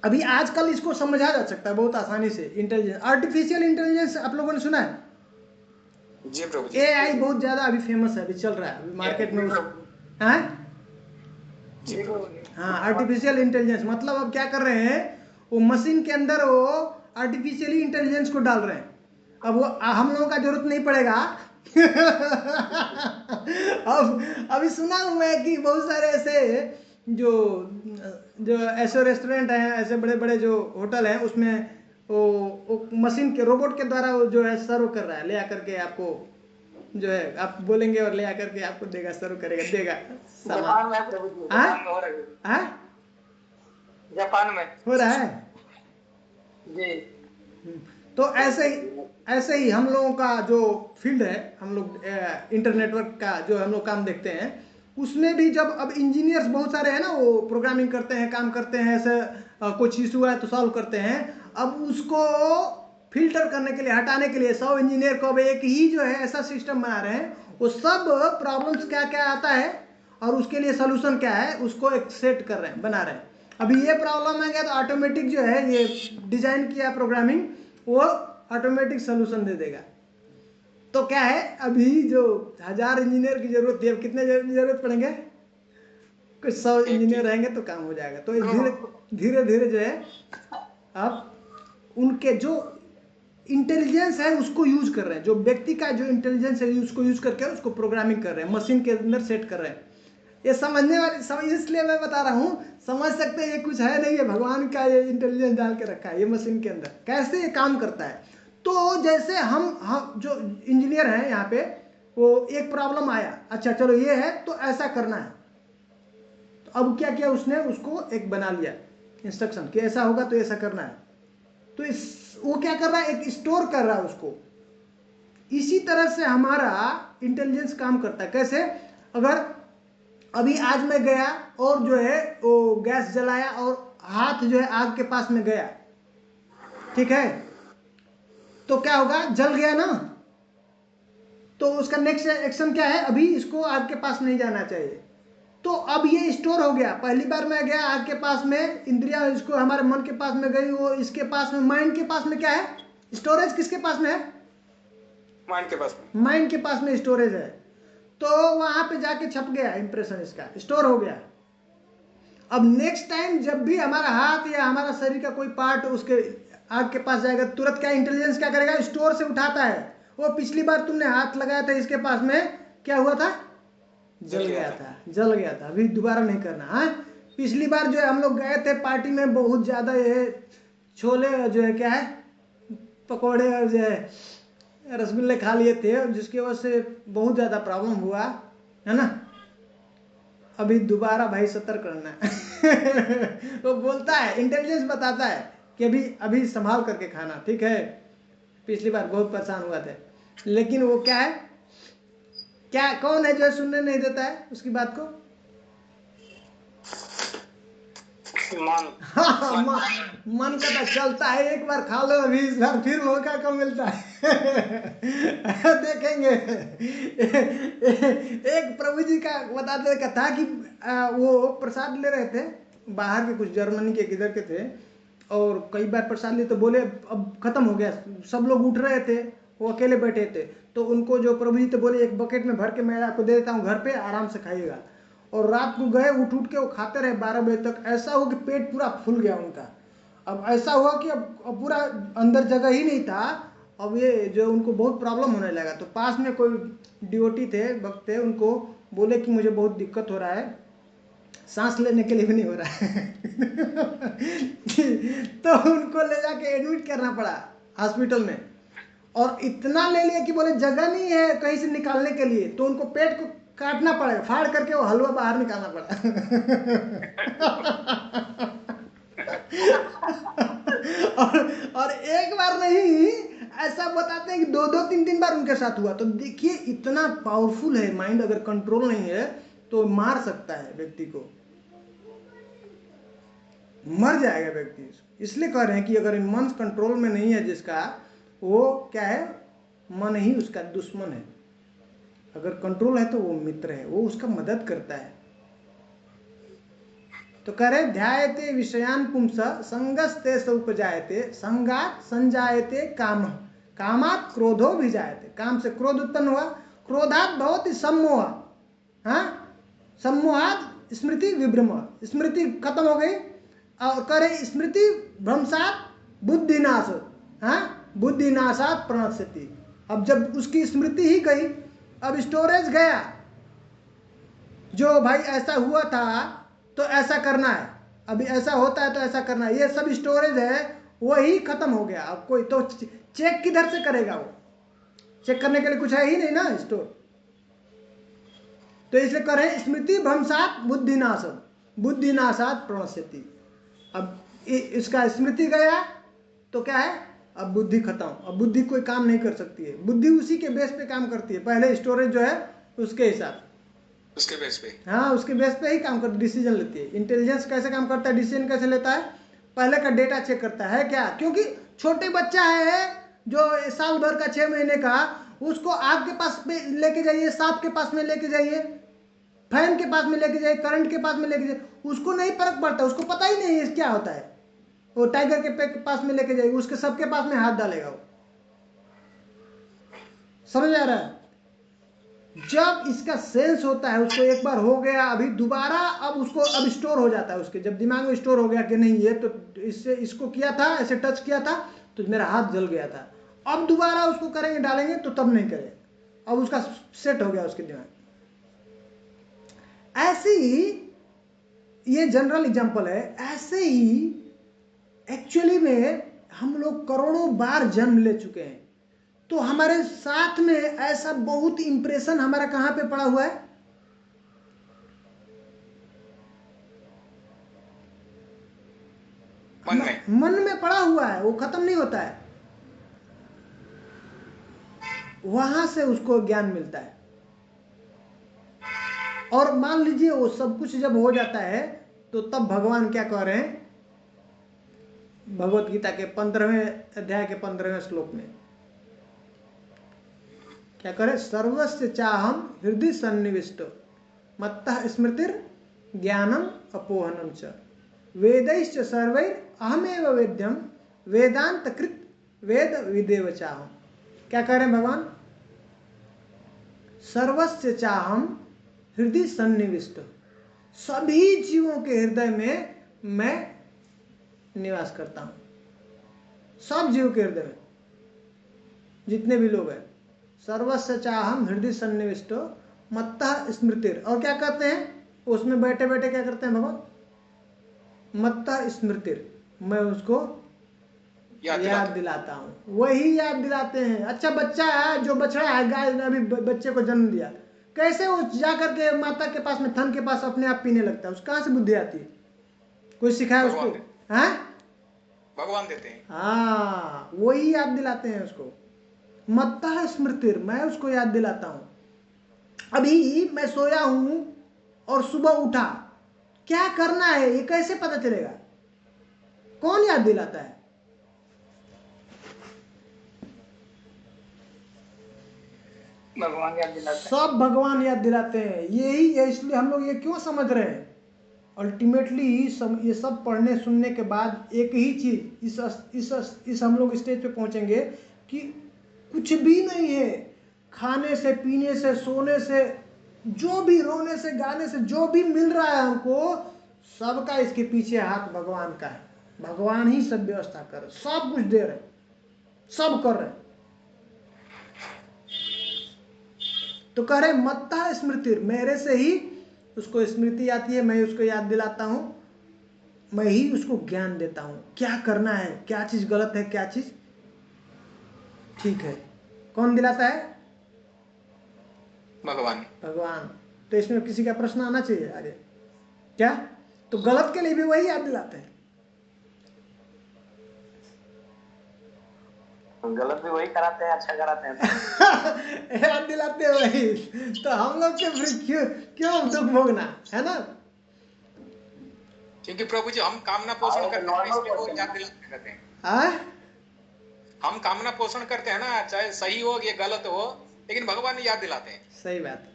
अभी आजकल इसको समझा जा सकता है बहुत आसानी से, इंटेलिजेंस, आर्टिफिशियल इंटेलिजेंस आप लोगों ने सुना है? जी प्रभु जी। एआई बहुत ज्यादा अभी फेमस है, अभी चल रहा है अभी मार्केट में। हाँ, आर्टिफिशियल इंटेलिजेंस मतलब अब क्या कर रहे हैं, वो मशीन के अंदर वो आर्टिफिशियली इंटेलिजेंस को डाल रहे हैं। अब वो हम लोगों का जरूरत नहीं पड़ेगा अब अभी सुना हुआ है कि बहुत सारे ऐसे जो ऐसे रेस्टोरेंट हैं, ऐसे बड़े बड़े जो होटल हैं, उसमें वो मशीन के रोबोट के द्वारा वो जो है सर्व कर रहा है, ले आकर के आपको जो है आप बोलेंगे और ले आकर के आपको देगा, सर्व करेगा, देगा जापान में प्रभु जी, जापान में हो रहा है, जापान में हो रहा है जी। तो ऐसे ही हम लोगों का जो फील्ड है, हम लोग इंटरनेटवर्क का जो हम लोग काम देखते हैं, उसमें भी जब अब इंजीनियर्स बहुत सारे हैं ना, वो प्रोग्रामिंग करते हैं, काम करते हैं, ऐसे कुछ इशू है तो सॉल्व करते हैं। अब उसको फिल्टर करने के लिए, हटाने के लिए 100 इंजीनियर को अब एक ही जो है ऐसा सिस्टम बना रहे हैं, वो सब प्रॉब्लम्स क्या क्या आता है और उसके लिए सोल्यूशन क्या है उसको एक सेट कर रहे हैं, बना रहे हैं। अभी ये प्रॉब्लम आ गया तो ऑटोमेटिक जो है ये डिजाइन किया प्रोग्रामिंग, वो ऑटोमेटिक सोल्यूशन दे देगा। तो क्या है, अभी जो 1000 इंजीनियर की जरूरत थी, अब कितने जरूरत पड़ेंगे, कुछ 100 इंजीनियर रहेंगे तो काम हो जाएगा। तो धीरे धीरे जो है अब उनके जो इंटेलिजेंस है उसको यूज कर रहे हैं, जो व्यक्ति का जो इंटेलिजेंस है उसको यूज करके उसको प्रोग्रामिंग कर रहे हैं, मशीन के अंदर सेट कर रहे हैं। ये समझने वाले इसलिए मैं बता रहा हूँ, समझ सकते हैं ये कुछ है नहीं है, भगवान का ये इंटेलिजेंस डाल के रखा है ये मशीन के अंदर, कैसे ये काम करता है। तो जैसे हम जो इंजीनियर हैं यहाँ पे, वो एक प्रॉब्लम आया, अच्छा चलो ये है तो ऐसा करना है, तो अब क्या किया उसने, उसको एक बना लिया इंस्ट्रक्शन कि ऐसा होगा तो ऐसा करना है। तो वो क्या कर रहा है, एक स्टोर कर रहा है उसको। इसी तरह से हमारा इंटेलिजेंस काम करता है। कैसे, अगर अभी आज मैं गया और जो है वो गैस जलाया और हाथ जो है आग के पास में गया, ठीक है, तो क्या होगा, जल गया ना, तो उसका नेक्स्ट एक्शन क्या है, अभी इसको आग के पास नहीं जाना चाहिए। तो अब ये स्टोर हो गया, पहली बार मैं गया आग के पास में, इंद्रिया इसको हमारे मन के पास में गई, वो इसके पास में, माइंड के पास में क्या है, स्टोरेज किसके पास में है, माइंड के पास में, माइंड के पास में स्टोरेज है। तो वहां पे जाके छप गया इंप्रेशन, इसका स्टोर हो गया। अब नेक्स्ट टाइम जब भी हमारा हाथ या हमारा शरीर का कोई पार्ट उसके आग के पास जाएगा, तुरंत क्या इंटेलिजेंस क्या करेगा, स्टोर से उठाता है। वो पिछली बार तुमने हाथ लगाया था इसके पास में, क्या हुआ था, जल गया था, अभी दोबारा नहीं करना। हाँ, पिछली बार जो है हम लोग गए थे पार्टी में, बहुत ज्यादा ये छोले जो है क्या है, पकौड़े और जो है रसगुल्ले खा लिए थे, जिसकी वजह से बहुत ज्यादा प्रॉब्लम हुआ है ना। अभी दोबारा भाई सतर्क रहना वो बोलता है, इंटेलिजेंस बताता है कि अभी संभाल करके खाना, ठीक है, पिछली बार बहुत परेशान हुआ थे। लेकिन वो क्या है, क्या कौन है जो सुनने नहीं देता है उसकी बात को, मन का तो चलता है, एक बार खा लो, अभी इस बार फिर मौका कब मिलता है देखेंगे। एक प्रभु जी का बताते कथा कि वो प्रसाद ले रहे थे, बाहर के कुछ जर्मनी के किधर के थे, और कई बार प्रसाद लिए तो बोले अब खत्म हो गया, सब लोग उठ रहे थे, वो अकेले बैठे थे, तो उनको जो प्रभु जी तो बोले एक बकेट में भर के मैं आपको दे देता हूँ, घर पे आराम से खाइएगा। और रात को गए, उठ के वो खाते रहे 12 बजे तक, ऐसा हो कि पेट पूरा फूल गया उनका। अब ऐसा हुआ कि अब पूरा अंदर जगह ही नहीं था। अब ये जो उनको बहुत प्रॉब्लम होने लगा, तो पास में कोई डिओटी थे, भक्त थे, उनको बोले कि मुझे बहुत दिक्कत हो रहा है, सांस लेने के लिए भी नहीं हो रहा है तो उनको ले जाके एडमिट करना पड़ा हॉस्पिटल में। और इतना ले लिया कि बोले जगह नहीं है कहीं से निकालने के लिए, तो उनको पेट को काटना पड़ेगा, फाड़ करके वो हलवा बाहर निकालना पड़ा और एक बार नहीं, ऐसा बताते हैं कि 2-3 बार उनके साथ हुआ। तो देखिए इतना पावरफुल है माइंड, अगर कंट्रोल नहीं है तो मार सकता है व्यक्ति को, मर जाएगा व्यक्ति। इसलिए कह रहे हैं कि अगर मन कंट्रोल में नहीं है जिसका, वो क्या है, मन ही उसका दुश्मन है। अगर कंट्रोल है तो वो मित्र है, वो उसका मदद करता है। तो कह रहे ध्यायते विषयान पुंस संगस्ते स उपजायते संगात संजायते काम कामात क्रोधो भी जायते। काम से क्रोध उत्पन्न हुआ, क्रोधात भवति सम्मोह, हाँ, सम्मोहात स्मृति विभ्रम, स्मृति खत्म हो गई। और करे स्मृति भ्रंशात बुद्धिनाश, हाँ, बुद्धिनाशात प्रणश्यति। अब जब उसकी स्मृति ही गई, अब स्टोरेज गया, जो भाई ऐसा हुआ था तो ऐसा करना है, अभी ऐसा होता है तो ऐसा करना है, ये सब स्टोरेज है, वही खत्म हो गया। अब कोई तो चेक किधर से करेगा, वो चेक करने के लिए कुछ है ही नहीं ना स्टोर। तो इसलिए करें स्मृति भ्रंशात बुद्धिनाश, बुद्धिनाशात प्रणश्यति। अब इसका स्मृति गया तो क्या है, अब बुद्धि खत्म, अब बुद्धि कोई काम नहीं कर सकती है। बुद्धि उसी के बेस पे काम करती है, पहले स्टोरेज जो है उसके हिसाब, उसके बेस पे, हाँ, उसके बेस पे ही काम करती, डिसीजन लेती है। इंटेलिजेंस कैसे काम करता है, डिसीजन कैसे लेता है, पहले का डेटा चेक करता है क्या, क्योंकि छोटे बच्चा है जो साल भर का 6 महीने का, उसको आग के पास में लेके जाइए, सांप के पास में लेके जाइए, फैन के पास में लेके जाइए, करंट के पास में लेके जाइए, उसको नहीं फर्क पड़ता, उसको पता ही नहीं है क्या होता है। वो टाइगर के पास में लेके जाइए, उसके सबके पास में हाथ डालेगा वो। समझ आ रहा है? जब इसका सेंस होता है, उसको एक बार हो गया, अभी दोबारा अब उसको अब स्टोर हो जाता है उसके, जब दिमाग में स्टोर हो गया कि नहीं ये तो इससे इसको किया था, ऐसे टच किया था तो मेरा हाथ जल गया था, अब दोबारा उसको करेंगे डालेंगे तो तब नहीं करें, अब उसका सेट हो गया उसके दिमाग। ऐसे ही ये जनरल एग्जांपल है, ऐसे ही एक्चुअली में हम लोग करोड़ों बार जन्म ले चुके हैं, तो हमारे साथ में ऐसा बहुत इंप्रेशन हमारा कहां पे पड़ा हुआ है, मन में पड़ा हुआ है, वो खत्म नहीं होता है, वहां से उसको ज्ञान मिलता है। और मान लीजिए वो सब कुछ जब हो जाता है तो तब भगवान क्या कह रहे हैं, भगवत गीता के 15वें अध्याय के 15वें श्लोक में क्या करे, सर्वस्य चाहम हृदय सन्निविष्टो मत्तः स्मृतिर ज्ञानम अपोहनम च वेदैश्च सर्वैर अहमेव वेद्यम वेदांत कृत वेद विदेव चाहम। क्या कह रहे हैं भगवान, सर्वस्य चाहम हृदय सन्निविष्ट, सभी जीवों के हृदय में मैं निवास करता हूं, सब जीव के हृदय में जितने भी लोग हैं, सर्वस्य चाहम हृदय सन्निविष्टो मत्तः स्मृतिर। और क्या कहते हैं उसमें बैठे बैठे क्या करते हैं भगवान, मत्तः स्मृतिर, मैं उसको याद दिलाता हूँ, वही याद दिलाते हैं। अच्छा बच्चा है, जो बछड़ा है, गाय ने अभी बच्चे को जन्म दिया, कैसे वो जाकर के माता के पास में थन के पास अपने आप पीने लगता है, उसको कहाँ से बुद्धि आती है, कोई सिखाया उसको, हैं, भगवान देते हैं। हाँ, वही याद दिलाते हैं उसको, मत्तः स्मृतिर, मैं उसको याद दिलाता हूं। अभी मैं सोया हूं और सुबह उठा, क्या करना है ये कैसे पता चलेगा, कौन याद दिलाता है, भगवान याद दिलाते हैं, सब भगवान याद दिलाते हैं। यही है, इसलिए हम लोग ये क्यों समझ रहे हैं, अल्टीमेटली ये सब पढ़ने सुनने के बाद एक ही चीज, इस हम लोग स्टेज पे पहुंचेंगे कि कुछ भी नहीं है, खाने से पीने से सोने से, जो भी रोने से गाने से जो भी मिल रहा है हमको, सबका इसके पीछे हाथ भगवान का है, भगवान ही सब व्यवस्था कर रहे, सब कुछ दे रहे, सब कर रहे। तो कह रहे मत्ता स्मृति, मेरे से ही उसको स्मृति आती है, मैं उसको याद दिलाता हूं, मैं ही उसको ज्ञान देता हूं, क्या करना है, क्या चीज गलत है, क्या चीज ठीक है। कौन दिलाता है? भगवान। भगवान। तो इसमें किसी का प्रश्न आना चाहिए आगे क्या? तो गलत के लिए भी वही याद दिलाते हैं। गलत भी वही कराते हैं, अच्छा कराते हैं। याद दिलाते हैं वही। तो हम लोग के फिर क्यों दुख भोगना, है ना? क्योंकि प्रभु जी हम कामना पोषण करते हैं, इसलिए वो याद दिलाते रहते हैं। हम कामना पोषण करते हैं ना, चाहे सही हो या गलत हो, लेकिन भगवान याद दिलाते हैं। सही बात है।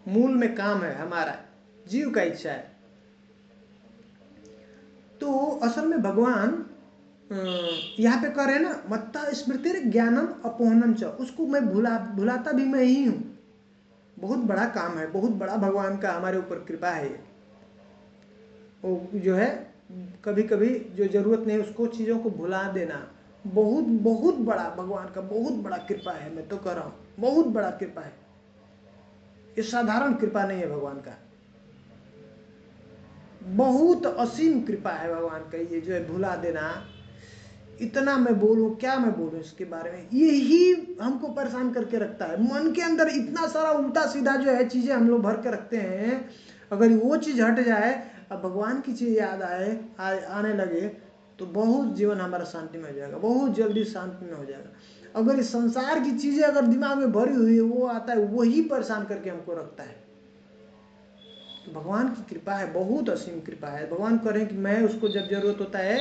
मूल में काम है हमारा, जीव का इच्छा है। तो असल में भगवान यहाँ पे कह रहे हैं ना, मत्ता स्मृति ज्ञानम अपोहनम च, उसको मैं भुलाता भी मैं ही हूँ। बहुत बड़ा काम है, बहुत बड़ा भगवान का हमारे ऊपर कृपा है। वो जो है कभी कभी जो जरूरत नहीं उसको चीज़ों को भुला देना, बहुत बहुत बड़ा भगवान का बहुत बड़ा कृपा है। मैं तो कह रहा हूँ बहुत बड़ा कृपा है, ये साधारण कृपा नहीं है भगवान का, बहुत असीम कृपा है भगवान का। ये जो है भुला देना, इतना मैं बोलूं क्या मैं बोलूं इसके बारे में, यही हमको परेशान करके रखता है। मन के अंदर इतना सारा उल्टा सीधा जो है चीजें हम लोग भर के रखते हैं, अगर वो चीज हट जाए, अब भगवान की चीज याद आने लगे, तो बहुत जीवन हमारा शांति में हो जाएगा, बहुत जल्दी शांति में हो जाएगा। अगर इस संसार की चीजें अगर दिमाग में भरी हुई है, वो आता है वही परेशान करके हमको रखता है। तो भगवान की कृपा है, बहुत असीम कृपा है। भगवान कह रहे हैं कि मैं उसको जब जरूरत होता है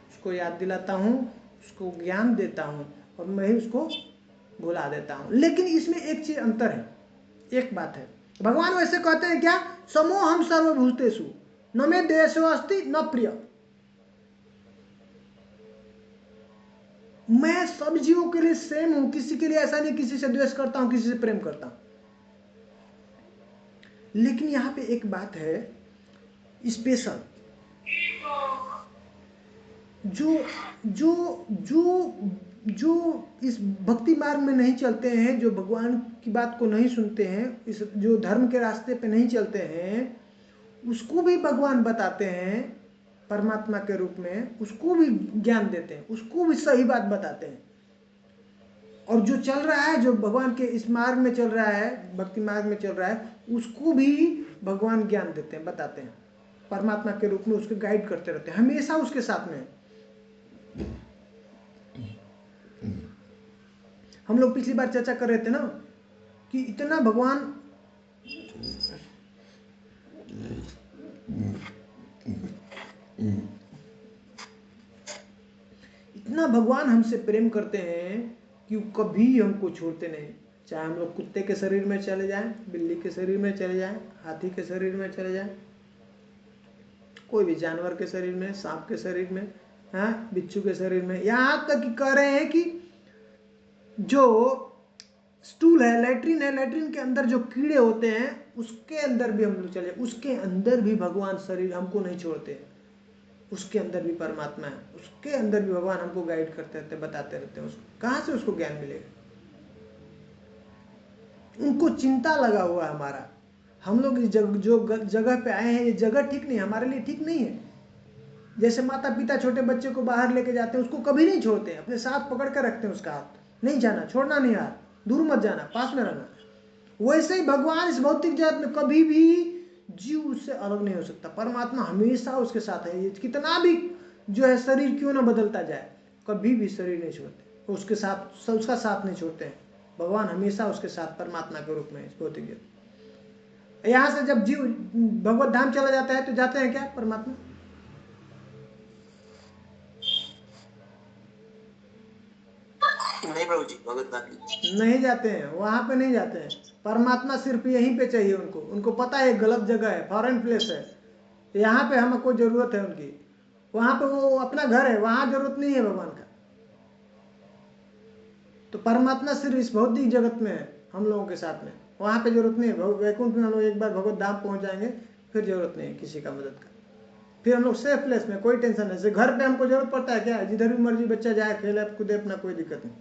उसको याद दिलाता हूँ, उसको ज्ञान देता हूँ, और मैं ही उसको भुला देता हूँ। लेकिन इसमें एक चीज अंतर है, एक बात है, भगवान वैसे कहते हैं क्या, समो हम सर्वभूतेषु न मे द्वेषो अस्ति न प्रिय, मैं सब जीवों के लिए सेम हूं, किसी के लिए ऐसा नहीं किसी से द्वेष करता हूं, किसी से प्रेम करता हूं। लेकिन यहां पे एक बात है स्पेशल, जो जो जो जो इस भक्ति मार्ग में नहीं चलते हैं, जो भगवान की बात को नहीं सुनते हैं, इस जो धर्म के रास्ते पे नहीं चलते हैं, उसको भी भगवान बताते हैं परमात्मा के रूप में, उसको भी ज्ञान देते हैं, उसको भी सही बात बताते हैं। और जो चल रहा है, जो भगवान के इस मार्ग में चल रहा है, भक्ति मार्ग में चल रहा है, उसको भी भगवान ज्ञान देते हैं, बताते हैं, परमात्मा के रूप में उसको गाइड करते रहते हैं, हमेशा उसके साथ में। हम लोग पिछली बार चर्चा कर रहे थे ना कि इतना भगवान हमसे प्रेम करते हैं कि वो कभी हमको छोड़ते नहीं। चाहे हम लोग कुत्ते के शरीर में चले जाएं, बिल्ली के शरीर में चले जाएं, हाथी के शरीर में चले जाएं, कोई भी जानवर के शरीर में, सांप के शरीर में, हाँ, बिच्छू के शरीर में, यहाँ तक कि कह रहे हैं कि जो स्टूल है, लैट्रिन है, लैट्रिन के अंदर जो कीड़े होते हैं उसके अंदर भी हम लोग चले, उसके अंदर भी भगवान शरीर हमको नहीं छोड़ते, उसके अंदर भी परमात्मा है, उसके अंदर भी भगवान हमको गाइड करते रहते, बताते रहते हैं। उसको कहाँ से उसको ज्ञान मिलेगा? उनको चिंता लगा हुआ है हमारा। हम लोग इस जो जगह पे आए हैं, ये जगह ठीक नहीं, हमारे लिए ठीक नहीं है। जैसे माता पिता छोटे बच्चे को बाहर लेके जाते हैं, उसको कभी नहीं छोड़ते, अपने साथ पकड़ कर रखते हैं उसका हाथ, नहीं जाना, छोड़ना नहीं यार, दूर मत जाना, पास में रहना। वैसे ही भगवान इस भौतिक जगत में कभी भी जीव उससे अलग नहीं हो सकता, परमात्मा हमेशा उसके साथ है। ये कितना भी जो है शरीर क्यों ना बदलता जाए, कभी भी शरीर नहीं छोड़ते, उसके साथ, उसका साथ नहीं छोड़ते हैं। भगवान हमेशा उसके साथ परमात्मा के रूप में इस भौतिक जगत। यहाँ से जब जीव भगवत धाम चला जाता है तो जाते हैं क्या परमात्मा? नहीं प्रभु जी, भगवत धाम नहीं जाते हैं, वहां पे नहीं जाते हैं। परमात्मा सिर्फ यहीं पे चाहिए उनको, उनको पता है गलत जगह है, फॉरेन प्लेस है, यहाँ पे हमको जरूरत है उनकी, वहां पे वो अपना घर है, वहां जरूरत नहीं है भगवान का। तो परमात्मा सिर्फ इस भौतिक जगत में है हम लोगों के साथ में, वहां पे जरूरत नहीं है। वैकुंठ में हम लोग एक बार भगवत धाम पहुंच जाएंगे, फिर जरूरत नहीं है किसी का मदद का, फिर हम लोग सेफ प्लेस में, कोई टेंशन नहीं। जैसे घर पे हमको जरूरत पड़ता है क्या, जिधर भी मर्जी बच्चा जाए खेले कूदे अपना, कोई दिक्कत नहीं।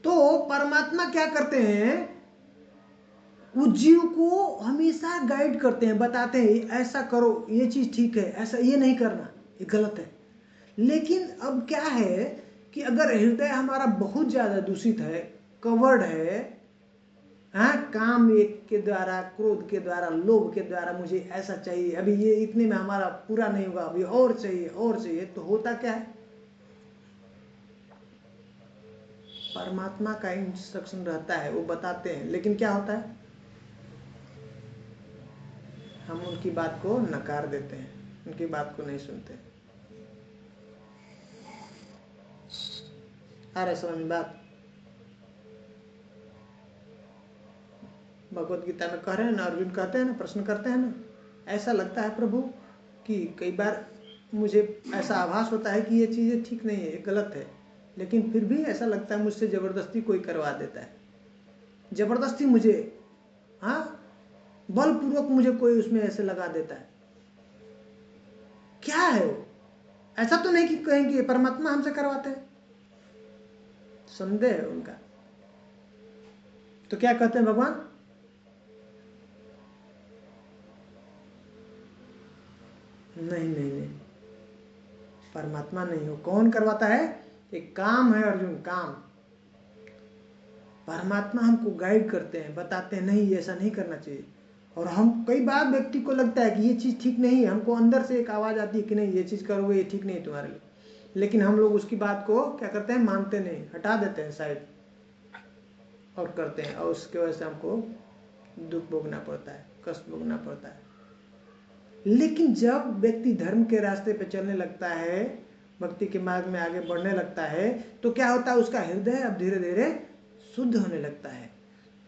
तो परमात्मा क्या करते हैं, उस जीव को हमेशा गाइड करते हैं, बताते हैं ऐसा करो, ये चीज ठीक है, ऐसा ये नहीं करना, ये गलत है। लेकिन अब क्या है कि अगर हृदय हमारा बहुत ज्यादा दूषित है, कवर्ड है, हाँ, काम एक के द्वारा, क्रोध के द्वारा, लोभ के द्वारा, मुझे ऐसा चाहिए, अभी ये इतने में हमारा पूरा नहीं होगा, अभी और चाहिए और चाहिए, तो होता क्या है, परमात्मा का इंस्ट्रक्शन रहता है, वो बताते हैं, लेकिन क्या होता है, हम उनकी बात को नकार देते हैं, उनकी बात को नहीं सुनते। आ रहा समझ में बात? भगवत गीता में कह रहे हैं ना, अर्जुन कहते हैं ना, प्रश्न करते हैं ना, ऐसा लगता है प्रभु कि कई बार मुझे ऐसा आभास होता है कि ये चीज़ें ठीक नहीं है, ये गलत है, लेकिन फिर भी ऐसा लगता है मुझसे ज़बरदस्ती कोई करवा देता है, ज़बरदस्ती मुझे, हाँ, बलपूर्वक मुझे कोई उसमें ऐसे लगा देता है। क्या है वो? ऐसा तो नहीं कि कहेंगे परमात्मा हमसे करवाते हैं, संदेह है उनका। तो क्या कहते हैं भगवान, नहीं नहीं नहीं, परमात्मा नहीं हो, कौन करवाता है, एक काम है अर्जुन, काम। परमात्मा हमको गाइड करते हैं, बताते हैं नहीं ऐसा नहीं करना चाहिए। और हम कई बार व्यक्ति को लगता है कि ये चीज़ ठीक नहीं है, हमको अंदर से एक आवाज़ आती है कि नहीं ये चीज़ करोगे ये ठीक नहीं है तुम्हारे लिए, लेकिन हम लोग उसकी बात को क्या करते हैं, मानते नहीं, हटा देते हैं साइड और करते हैं, और उसकी वजह से हमको दुख भोगना पड़ता है, कष्ट भोगना पड़ता है। लेकिन जब व्यक्ति धर्म के रास्ते पे चलने लगता है, भक्ति के मार्ग में आगे बढ़ने लगता है, तो क्या होता है, उसका हृदय अब धीरे धीरे शुद्ध होने लगता है,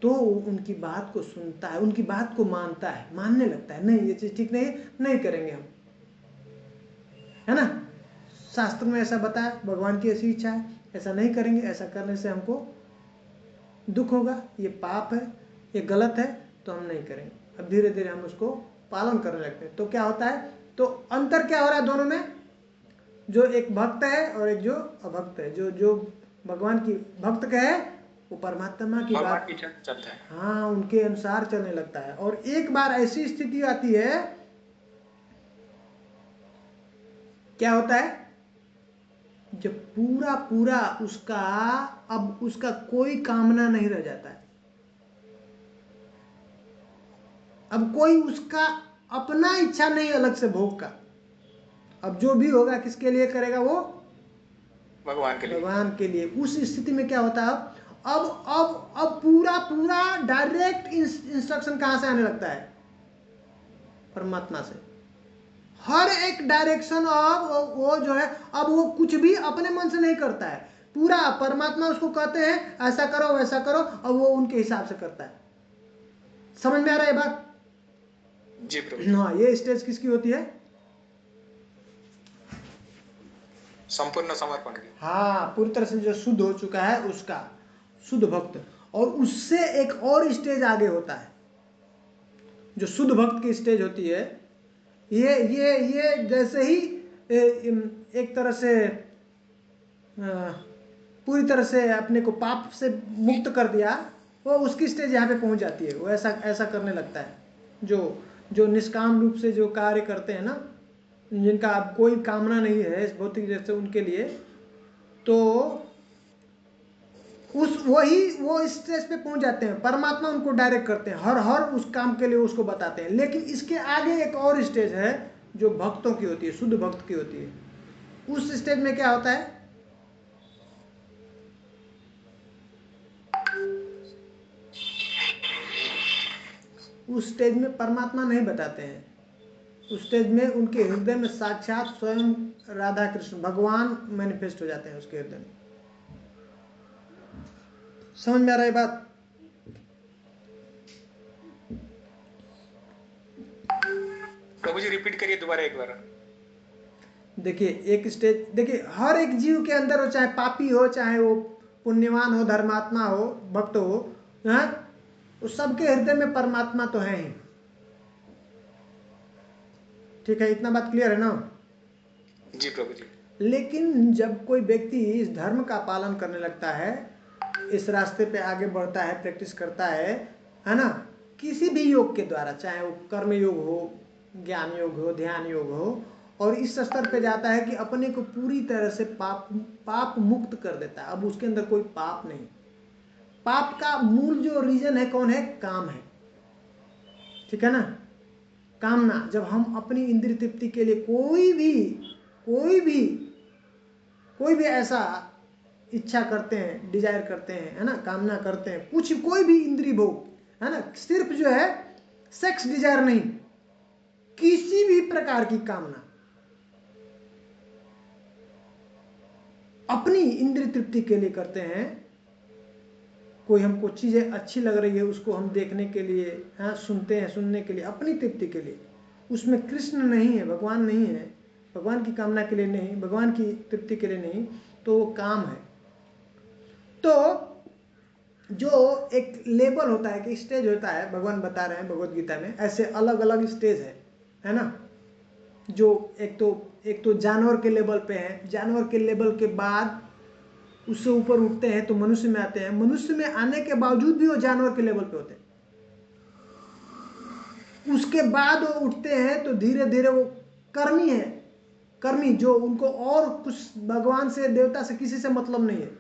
तो उनकी बात को सुनता है, उनकी बात को मानता है, मानने लगता है, नहीं ये चीज ठीक नहीं है, नहीं करेंगे हम, है ना, शास्त्र में ऐसा बताया, भगवान की ऐसी इच्छा है, ऐसा नहीं करेंगे, ऐसा करने से हमको दुख होगा, ये पाप है, ये गलत है, तो हम नहीं करेंगे। अब धीरे धीरे हम उसको पालन करने लगते हैं, तो क्या होता है, तो अंतर क्या हो रहा है दोनों में, जो एक भक्त है और एक जो अभक्त है, जो भगवान की भक्त का है वो परमात्मा की बात चलता है, हाँ, उनके अनुसार चलने लगता है। और एक बार ऐसी स्थिति आती है, क्या होता है, जब पूरा पूरा उसका, अब उसका कोई कामना नहीं रह जाता है, अब कोई उसका अपना इच्छा नहीं अलग से भोग का, अब जो भी होगा किसके लिए करेगा, वो भगवान के लिए, भगवान के लिए। उस स्थिति में क्या होता है, अब पूरा पूरा डायरेक्ट इंस्ट्रक्शन कहां से आने लगता है, परमात्मा से, हर एक डायरेक्शन। अब वो जो है, अब वो कुछ भी अपने मन से नहीं करता है, पूरा परमात्मा उसको कहते हैं ऐसा करो वैसा करो, और वो उनके हिसाब से करता है। समझ में आ रहा है बात? जी प्रभु। हाँ, ये स्टेज किसकी होती है, संपूर्ण समर्पण की। हाँ, पूरी तरह से जो शुद्ध हो चुका है उसका, शुद्ध भक्त। और उससे एक और स्टेज आगे होता है, जो शुद्ध भक्त की स्टेज होती है, ये जैसे ही एक तरह से पूरी तरह से अपने को पाप से मुक्त कर दिया, वो उसकी स्टेज यहाँ पे पहुँच जाती है, वो ऐसा करने लगता है, जो निष्काम रूप से जो कार्य करते हैं ना, जिनका अब कोई कामना नहीं है इस भौतिक जैसे उनके लिए, तो वो स्टेज पे पहुंच जाते हैं, परमात्मा उनको डायरेक्ट करते हैं, हर उस काम के लिए उसको बताते हैं। लेकिन इसके आगे एक और स्टेज है जो भक्तों की होती है, शुद्ध भक्त की होती है। उस स्टेज में क्या होता है, उस स्टेज में परमात्मा नहीं बताते हैं, उस स्टेज में उनके हृदय में साक्षात स्वयं राधा कृष्ण भगवान मैनिफेस्ट हो जाते हैं उसके हृदय में। समझ में आ रहा है बात? प्रभु जी रिपीट करिए दोबारा एक बार। देखिए एक स्टेज, देखिए हर एक जीव के अंदर हो, चाहे पापी हो चाहे वो पुण्यवान हो, धर्मात्मा हो, भक्त हो, हाँ, उस सबके हृदय में परमात्मा तो है ही। ठीक है, इतना बात क्लियर है ना? जी प्रभु जी। लेकिन जब कोई व्यक्ति इस धर्म का पालन करने लगता है, इस रास्ते पे आगे बढ़ता है, प्रैक्टिस करता है ना, किसी भी योग के द्वारा, चाहे वो कर्म योग हो, ज्ञान योग हो, ध्यान योग हो, और इस स्तर पे जाता है कि अपने को पूरी तरह से पाप मुक्त कर देता है। अब उसके अंदर कोई पाप नहीं। पाप का मूल जो रीजन है कौन है? काम है, ठीक है ना? कामना। जब हम अपनी इंद्रिय तृप्ति के लिए कोई भी ऐसा इच्छा करते हैं, डिजायर करते हैं, है ना, कामना करते हैं, कुछ कोई भी इंद्रिय भोग, है ना, सिर्फ जो है सेक्स डिजायर नहीं, किसी भी प्रकार की कामना, अपनी इंद्रिय तृप्ति के लिए करते हैं। कोई हमको चीजें अच्छी लग रही है, उसको हम देखने के लिए, हाँ, सुनते हैं, सुनने के लिए, अपनी तृप्ति के लिए, उसमें कृष्ण नहीं है, भगवान नहीं है, भगवान की कामना के लिए नहीं, भगवान की तृप्ति के लिए नहीं, तो वो काम है। तो जो एक लेवल होता है, कि स्टेज होता है, भगवान बता रहे हैं भगवत गीता में, ऐसे अलग अलग स्टेज है ना, जो एक तो जानवर के लेवल पे है, जानवर के लेवल के बाद उससे ऊपर उठते हैं तो मनुष्य में आते हैं, मनुष्य में आने के बावजूद भी वो जानवर के लेवल पे होते हैं। उसके बाद वो उठते हैं तो धीरे धीरे वो कर्मी है, कर्मी, जो उनको और कुछ भगवान से, देवता से, किसी से मतलब नहीं है,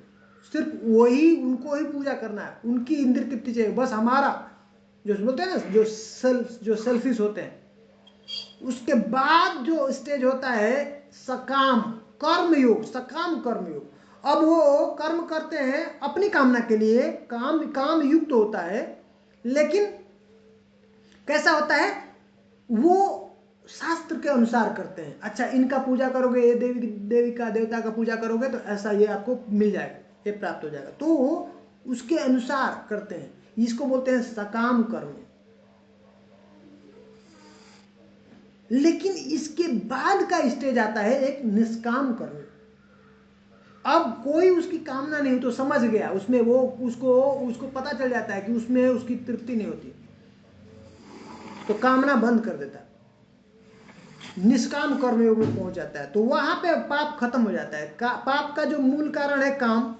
सिर्फ वही, उनको ही पूजा करना है, उनकी इंद्रिय तृप्ति चाहिए बस। हमारा जो बोलते हैं ना, जो सेल्फिश होते हैं। उसके बाद जो स्टेज होता है सकाम कर्म योग, सकाम कर्म योग। अब वो कर्म करते हैं अपनी कामना के लिए, काम युक्त होता है, लेकिन कैसा होता है? वो शास्त्र के अनुसार करते हैं। अच्छा, इनका पूजा करोगे, ये देवी का, देवता का पूजा करोगे तो ऐसा ये आपको मिल जाएगा, ये प्राप्त हो जाएगा, तो उसके अनुसार करते हैं। इसको बोलते हैं सकाम कर्म। लेकिन इसके बाद का स्टेज आता है एक निष्काम कर्म। अब कोई उसकी कामना नहीं, तो समझ गया उसमें, वो उसको पता चल जाता है कि उसमें उसकी तृप्ति नहीं होती, तो कामना बंद कर देता है, निष्काम कर्म योग में पहुंच जाता है। तो वहां पे पाप खत्म हो जाता है। पाप का जो मूल कारण है काम।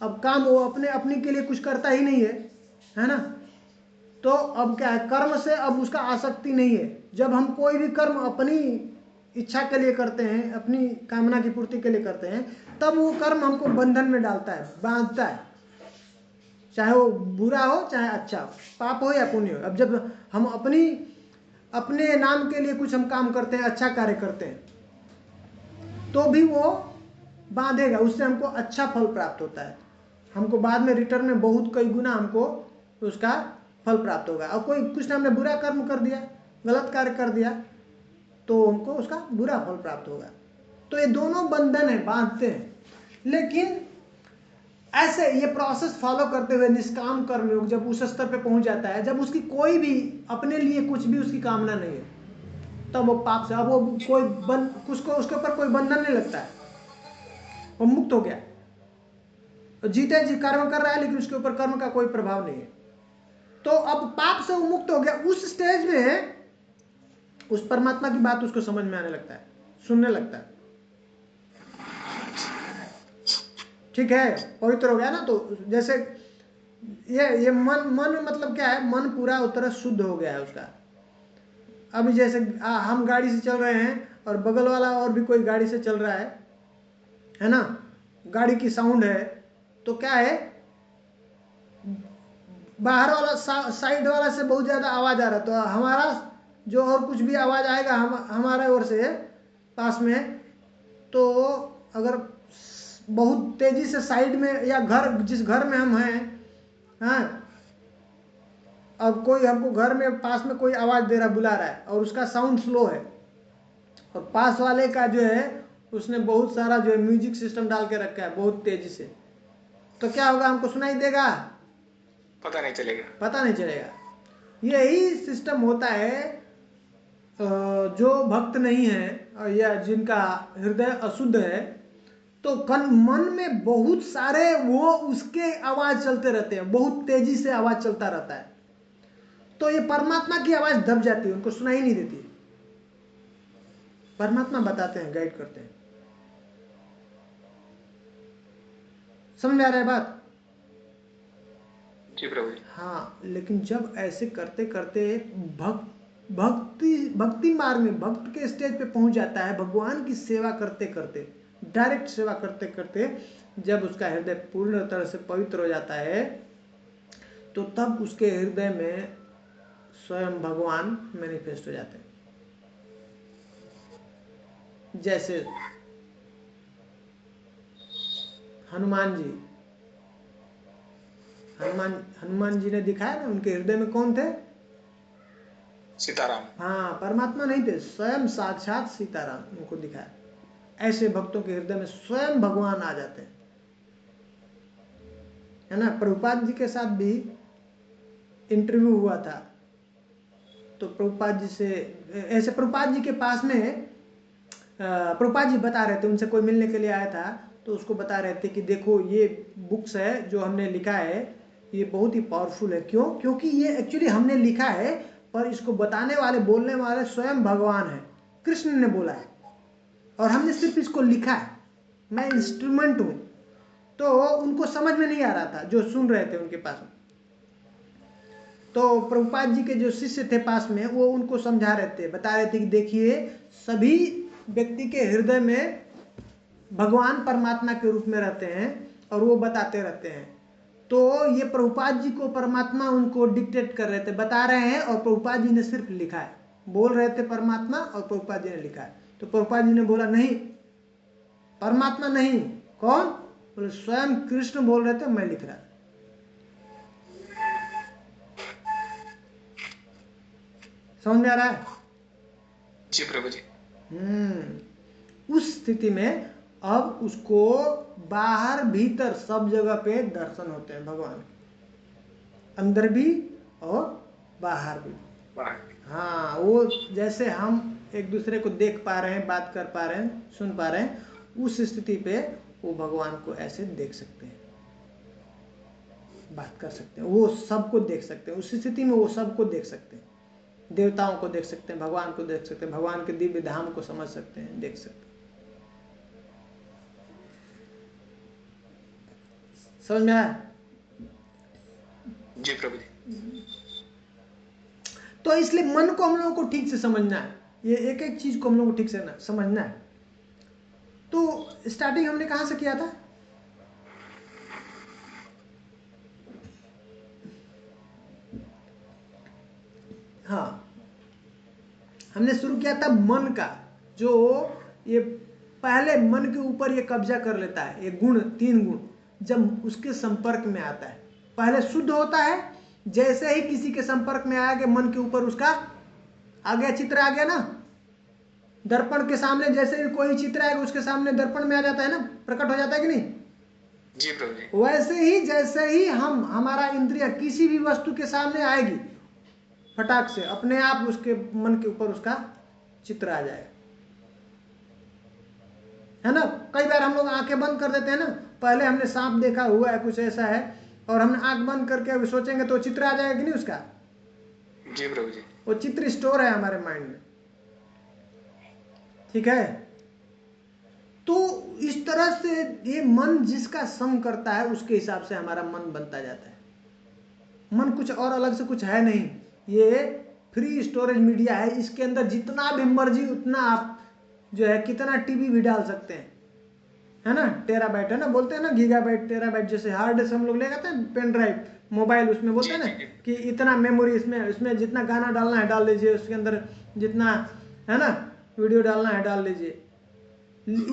अब काम वो अपने के लिए कुछ करता ही नहीं है ना, तो अब क्या है? कर्म से अब उसका आसक्ति नहीं है। जब हम कोई भी कर्म अपनी इच्छा के लिए करते हैं, अपनी कामना की पूर्ति के लिए करते हैं, तब वो कर्म हमको बंधन में डालता है, बांधता है, चाहे वो बुरा हो चाहे अच्छा हो, पाप हो या पुण्य हो। अब जब हम अपने नाम के लिए कुछ हम काम करते हैं, अच्छा कार्य करते हैं, तो भी वो बांधेगा, उससे हमको अच्छा फल प्राप्त होता है, हमको बाद में रिटर्न में बहुत कई गुना हमको उसका फल प्राप्त होगा। और कोई कुछ ने हमने बुरा कर्म कर दिया, गलत कार्य कर दिया, तो हमको उसका बुरा फल प्राप्त होगा। तो ये दोनों बंधन है, बांधते हैं। लेकिन ऐसे ये प्रोसेस फॉलो करते हुए निष्काम कर्म योग जब उस स्तर पे पहुंच जाता है, जब उसकी कोई भी अपने लिए कुछ भी उसकी कामना नहीं है, तब वो पाप से, अब वो कोई उसके ऊपर कोई बंधन नहीं लगता है, वो मुक्त हो गया। तो जीते जी कर्म कर रहा है, लेकिन उसके ऊपर कर्म का कोई प्रभाव नहीं है। तो अब पाप से वो मुक्त हो गया। उस स्टेज में उस परमात्मा की बात उसको समझ में आने लगता है, सुनने लगता है, ठीक है, पवित्र हो गया ना। तो जैसे ये मन मतलब क्या है? मन पूरा उतना शुद्ध हो गया है उसका। अभी जैसे हम गाड़ी से चल रहे हैं और बगल वाला और भी कोई गाड़ी से चल रहा है ना, गाड़ी की साउंड है, तो क्या है, बाहर वाला साइड वाला से बहुत ज्यादा आवाज आ रहा है, तो हमारा जो और कुछ भी आवाज आएगा हमारे ओर से पास में, तो अगर बहुत तेजी से साइड में या जिस घर में हम हैं, हाँ, अब कोई हमको घर में पास में कोई आवाज दे रहा, बुला रहा है, और उसका साउंड स्लो है, और पास वाले का जो है उसने बहुत सारा जो है म्यूजिक सिस्टम डाल के रखा है बहुत तेजी से, तो क्या होगा? हमको सुनाई देगा? पता नहीं चलेगा, पता नहीं चलेगा। यही सिस्टम होता है जो भक्त नहीं है या जिनका हृदय अशुद्ध है, तो मन में बहुत सारे वो उसके आवाज चलते रहते हैं, बहुत तेजी से आवाज चलता रहता है, तो ये परमात्मा की आवाज दब जाती है, उनको सुनाई नहीं देती। परमात्मा बताते हैं, गाइड करते हैं। समझ में आ रहा है बात? जी प्रभु। हाँ, लेकिन जब ऐसे करते करते भक्ति मार्ग में भक्त के स्टेज पे पहुंच जाता है, भगवान की सेवा करते करते, डायरेक्ट सेवा करते करते जब उसका हृदय पूर्ण तरह से पवित्र हो जाता है, तो तब उसके हृदय में स्वयं भगवान मैनिफेस्ट हो जाते हैं। जैसे हनुमान जी ने दिखाया ना, उनके हृदय में कौन थे? सीताराम। हाँ, परमात्मा नहीं थे, स्वयं साक्षात सीताराम उनको दिखाया। ऐसे भक्तों के हृदय में स्वयं भगवान आ जाते हैं, है ना। प्रभुपाद जी के साथ भी इंटरव्यू हुआ था, तो प्रभुपाद जी से ऐसे प्रभुपाद जी के पास में प्रभुपाद जी बता रहे थे, उनसे कोई मिलने के लिए आया था, तो उसको बता रहे थे कि देखो ये बुक्स है जो हमने लिखा है, ये बहुत ही पावरफुल है। क्यों? क्योंकि ये एक्चुअली हमने लिखा है, पर इसको बताने वाले, बोलने वाले स्वयं भगवान है, कृष्ण ने बोला है, और हमने सिर्फ इसको लिखा है, मैं इंस्ट्रूमेंट हूँ। तो उनको समझ में नहीं आ रहा था, जो सुन रहे थे उनके पास में। तो प्रभुपाद जी के जो शिष्य थे पास में, वो उनको समझा रहे थे, बता रहे थे कि देखिए सभी व्यक्ति के हृदय में भगवान परमात्मा के रूप में रहते हैं, और वो बताते रहते हैं। तो ये प्रभुपाद जी को परमात्मा उनको डिक्टेट कर रहे थे, बता रहे हैं, और प्रभुपाद जी ने सिर्फ लिखा है। बोल रहे थे परमात्मा, और प्रभुपाद जी ने लिखा है। तो प्रभुपाद जी ने बोला नहीं, परमात्मा नहीं, कौन? बोले स्वयं कृष्ण बोल रहे थे, मैं लिख रहा था। समझ में आ रहा है? जी प्रभु जी। उस स्थिति में अब उसको बाहर भीतर सब जगह पे दर्शन होते हैं भगवान के, अंदर भी और बाहर भी। हाँ, वो जैसे हम एक दूसरे को देख पा रहे हैं, बात कर पा रहे हैं, सुन पा रहे हैं, उस स्थिति पे वो भगवान को ऐसे देख सकते हैं, बात कर सकते हैं, वो सबको देख सकते हैं। उस स्थिति में वो सबको देख सकते हैं, देवताओं को देख सकते हैं, भगवान को देख सकते हैं, भगवान के दिव्य धाम को समझ सकते हैं, देख सकते हैं। समझ में आया? जी प्रभु जी। तो इसलिए मन को हम लोगों को ठीक से समझना है, ये एक एक चीज को हम लोगों को ठीक से समझना है। तो स्टार्टिंग हमने कहां से किया था? हाँ, हमने शुरू किया था मन का, जो ये पहले मन के ऊपर ये कब्जा कर लेता है, ये गुण, 3 गुण जब उसके संपर्क में आता है, पहले शुद्ध होता है, जैसे ही किसी के संपर्क में आया कि मन के ऊपर उसका आ गया, चित्र आ गया ना, दर्पण के सामने जैसे भी कोई चित्र आएगा उसके सामने दर्पण में आ जाता है ना, प्रकट हो जाता है कि नहीं? जी प्रभु जी। वैसे ही जैसे ही हमारा इंद्रिय किसी भी वस्तु के सामने आएगी, फटाक से अपने आप उसके मन के ऊपर उसका चित्र आ जाएगा, है ना। कई बार हम लोग आंखें बंद कर देते हैं ना, पहले हमने सांप देखा हुआ है, कुछ ऐसा है, और हमने आंख बंद करके सोचेंगे तो चित्र आ जाएगा कि नहीं उसका? जी प्रभु जी। वो चित्र स्टोर है हमारे माइंड में, ठीक है। तो इस तरह से ये मन जिसका संग करता है उसके हिसाब से हमारा मन बनता जाता है। मन कुछ और अलग से कुछ है नहीं, ये फ्री स्टोरेज मीडिया है, इसके अंदर जितना भी मर्जी उतना आप जो है कितना टीबी भी डाल सकते हैं, है ना। टेराबाइट है ना, बोलते हैं ना, गीगाबाइट, टेराबाइट, जैसे हार्ड डिस्क हम लोग ले जाते हैं, पेन ड्राइव, मोबाइल, उसमें बोलते हैं ना कि इतना मेमोरी, इसमें जितना गाना डालना है डाल लीजिए, उसके अंदर जितना है ना वीडियो डालना है डाल लीजिए।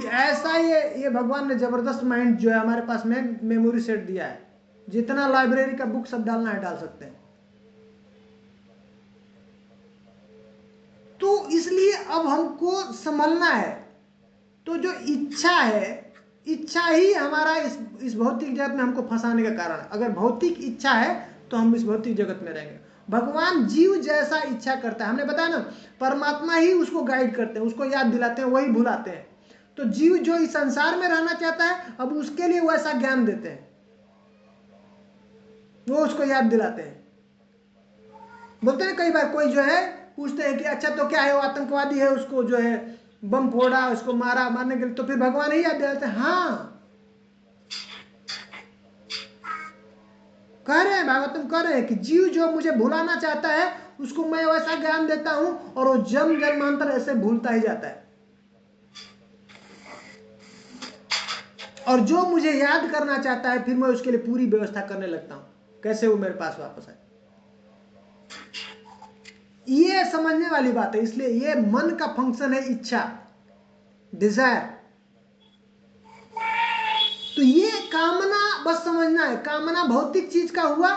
ऐसा ये भगवान ने जबरदस्त माइंड जो है हमारे पास में मेमोरी सेट दिया है, जितना लाइब्रेरी का बुक सब डालना है डाल सकते हैं। तो इसलिए अब हमको संभलना है। तो जो इच्छा है, इच्छा ही हमारा इस भौतिक जगत में हमको फंसाने का कारण। अगर भौतिक इच्छा है तो हम इस भौतिक जगत में रहेंगे। भगवान जीव जैसा इच्छा करता है, हमने बताया ना, परमात्मा ही उसको गाइड करते हैं, उसको याद दिलाते हैं, वही भुलाते हैं। तो जीव जो इस संसार में रहना चाहता है, अब उसके लिए वैसा ज्ञान देते हैं, वो उसको याद दिलाते हैं। बोलते हैं कई बार कोई जो है पूछते हैं कि अच्छा तो क्या है, वो आतंकवादी है, उसको जो है बम फोड़ा, उसको मारा, मारने के लिए, तो फिर भगवान ही याद दिलाते हैं। हाँ, कह रहे हैं, भागवतम कह रहे हैं कि जीव जो मुझे भुलाना चाहता है उसको मैं वैसा ज्ञान देता हूं और वो जन्म जन्मांतर ऐसे भूलता ही जाता है, और जो मुझे याद करना चाहता है फिर मैं उसके लिए पूरी व्यवस्था करने लगता हूं, कैसे वो मेरे पास वापस आए। ये समझने वाली बात है। इसलिए ये मन का फंक्शन है, इच्छा, डिजायर। तो ये कामना बस समझना है, कामना भौतिक चीज का हुआ,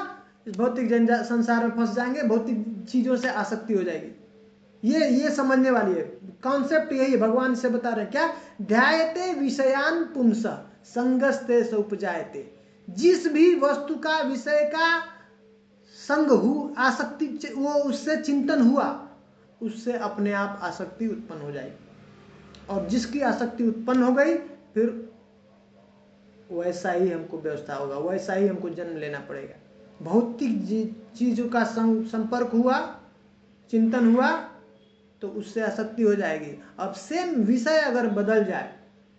इस भौतिक संसार में फंस जाएंगे, भौतिक चीजों से आसक्ति हो जाएगी। ये समझने वाली है, कॉन्सेप्ट यही है। भगवान से बता रहे हैं क्या, ध्यायते विषयान पुंस संगस्ते स उपजायते। जिस भी वस्तु का, विषय का संग हो, आसक्ति, वो उससे चिंतन हुआ, उससे अपने आप आसक्ति उत्पन्न हो जाएगी। और जिसकी आसक्ति उत्पन्न हो गई फिर वैसा ही हमको व्यवस्था होगा, वैसा ही हमको जन्म लेना पड़ेगा। भौतिक चीजों का संपर्क हुआ, चिंतन हुआ, तो उससे आसक्ति हो जाएगी। अब सेम विषय अगर बदल जाए,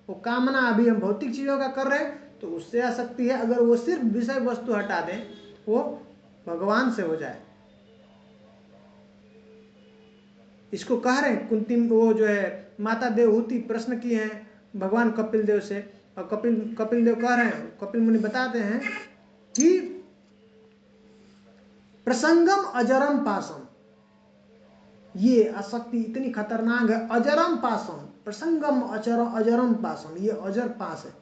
वो कामना अभी हम भौतिक चीजों का कर रहे हैं तो उससे आसक्ति है, अगर वो सिर्फ विषय वस्तु हटा दें, वो भगवान से हो जाए। इसको कह रहे हैं कुंती, वो जो है माता देवहूति प्रश्न किए हैं भगवान कपिल देव से, और कपिल देव कह रहे हैं, कपिल मुनि बताते हैं कि प्रसंगम अजरम पासम, ये आसक्ति इतनी खतरनाक है। अजरम पासम, प्रसंगम अजरम पासम, ये अजर पास है,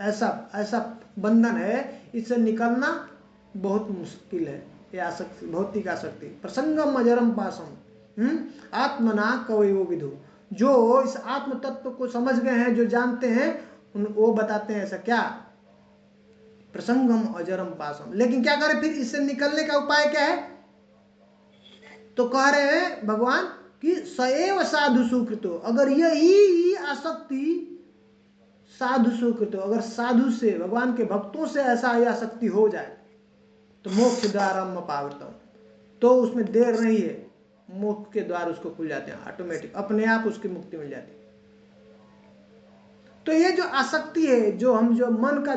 ऐसा बंधन है, इससे निकलना बहुत मुश्किल है। ये आसक्ति, भौतिक आसक्ति, प्रसंगम अजरम पासम आत्मना कवयो विदु। जो इस आत्म तत्व को समझ गए हैं, जो जानते हैं, वो बताते हैं ऐसा क्या, प्रसंगम अजरम पासम। लेकिन क्या करें फिर, इससे निकलने का उपाय क्या है? तो कह रहे हैं भगवान कि सएव साधु सुकृतो, अगर यही आसक्ति साधु सुकृतो, अगर साधु से, भगवान के भक्तों से ऐसा आसक्ति हो जाए तो मोक्ष द्वारम पावृतम, तो उसमें देर नहीं है, मोक्ष के द्वार उसको खुल जाते हैं, ऑटोमेटिक अपने आप उसकी मुक्ति मिल जाती है। तो ये जो आसक्ति है, जो हम, जो मन का